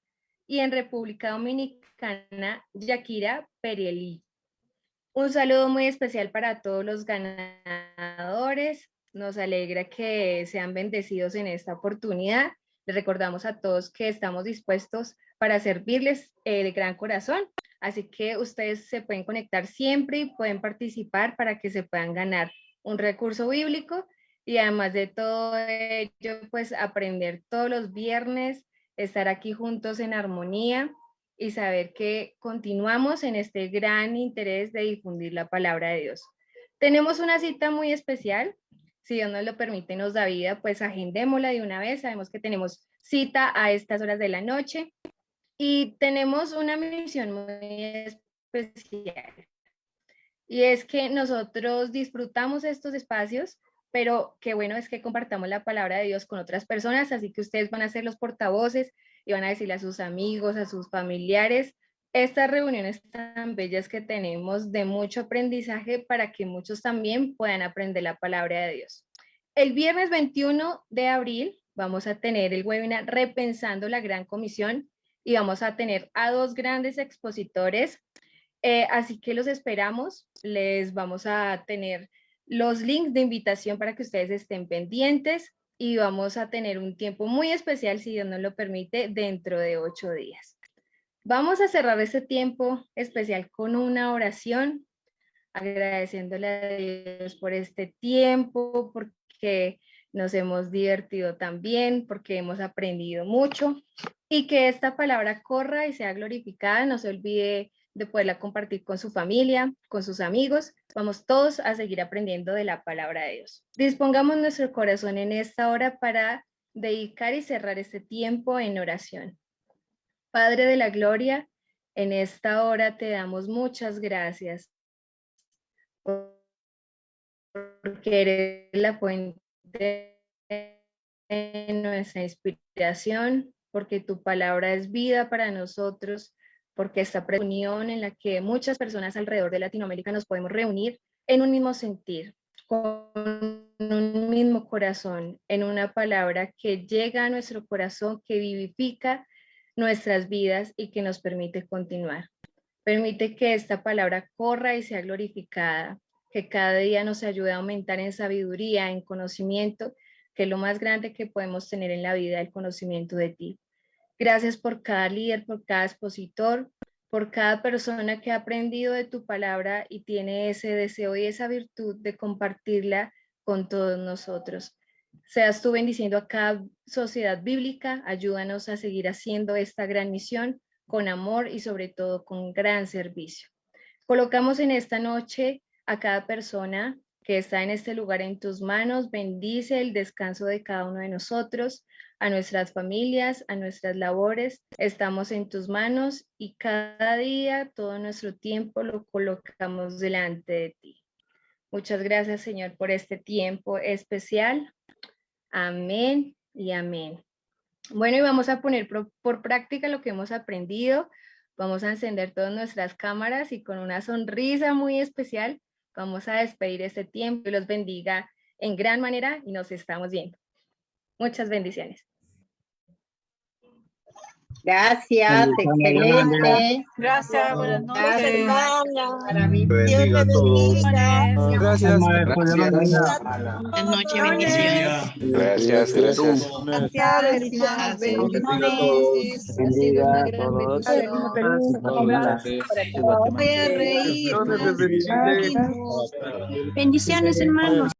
Y en República Dominicana, Yakira Perielí. Un saludo muy especial para todos los ganadores. Nos alegra que sean bendecidos en esta oportunidad. Les recordamos a todos que estamos dispuestos para servirles de gran corazón. Así que ustedes se pueden conectar siempre y pueden participar para que se puedan ganar un recurso bíblico. Y además de todo ello, pues aprender todos los viernes, estar aquí juntos en armonía y saber que continuamos en este gran interés de difundir la palabra de Dios. Tenemos una cita muy especial, si Dios nos lo permite, nos da vida, pues agendémosla de una vez. Sabemos que tenemos cita a estas horas de la noche y tenemos una misión muy especial. Y es que nosotros disfrutamos estos espacios, pero qué bueno es que compartamos la palabra de Dios con otras personas, así que ustedes van a ser los portavoces y van a decirle a sus amigos, a sus familiares, estas reuniones tan bellas que tenemos de mucho aprendizaje para que muchos también puedan aprender la palabra de Dios. El viernes 21 de abril vamos a tener el webinar Repensando la Gran Comisión y vamos a tener a dos grandes expositores, así que los esperamos. Les vamos a tener los links de invitación para que ustedes estén pendientes y vamos a tener un tiempo muy especial, si Dios nos lo permite, dentro de 8 días. Vamos a cerrar este tiempo especial con una oración, agradeciéndole a Dios por este tiempo, porque nos hemos divertido también, porque hemos aprendido mucho y que esta palabra corra y sea glorificada. No se olvide de poderla compartir con su familia, con sus amigos. Vamos todos a seguir aprendiendo de la palabra de Dios. Dispongamos nuestro corazón en esta hora para dedicar y cerrar este tiempo en oración. Padre de la gloria, en esta hora te damos muchas gracias porque eres la fuente de nuestra inspiración, porque tu palabra es vida para nosotros, porque esta reunión en la que muchas personas alrededor de Latinoamérica nos podemos reunir en un mismo sentir, con un mismo corazón, en una palabra que llega a nuestro corazón, que vivifica nuestras vidas y que nos permite continuar. Permite que esta palabra corra y sea glorificada, que cada día nos ayude a aumentar en sabiduría, en conocimiento, que es lo más grande que podemos tener en la vida, el conocimiento de ti. Gracias por cada líder, por cada expositor, por cada persona que ha aprendido de tu palabra y tiene ese deseo y esa virtud de compartirla con todos nosotros. Seas tú bendiciendo a cada sociedad bíblica, ayúdanos a seguir haciendo esta gran misión con amor y sobre todo con gran servicio. Colocamos en esta noche a cada persona que está en este lugar en tus manos, bendice el descanso de cada uno de nosotros, a nuestras familias, a nuestras labores, estamos en tus manos y cada día, todo nuestro tiempo lo colocamos delante de ti. Muchas gracias, Señor, por este tiempo especial. Amén y amén. Bueno, y vamos a poner por práctica lo que hemos aprendido. Vamos a encender todas nuestras cámaras y con una sonrisa muy especial vamos a despedir este tiempo y los bendiga en gran manera y nos estamos viendo. Muchas bendiciones. Gracias, excelente. Gracias, buenas noches. Para mí, Bendiga a todos. Gracias. Buenas noches, bendiciones. Gracias, gracias. Gracias, bendiciones. Bendiga a todos. Voy a reír. Bendiciones, hermanos.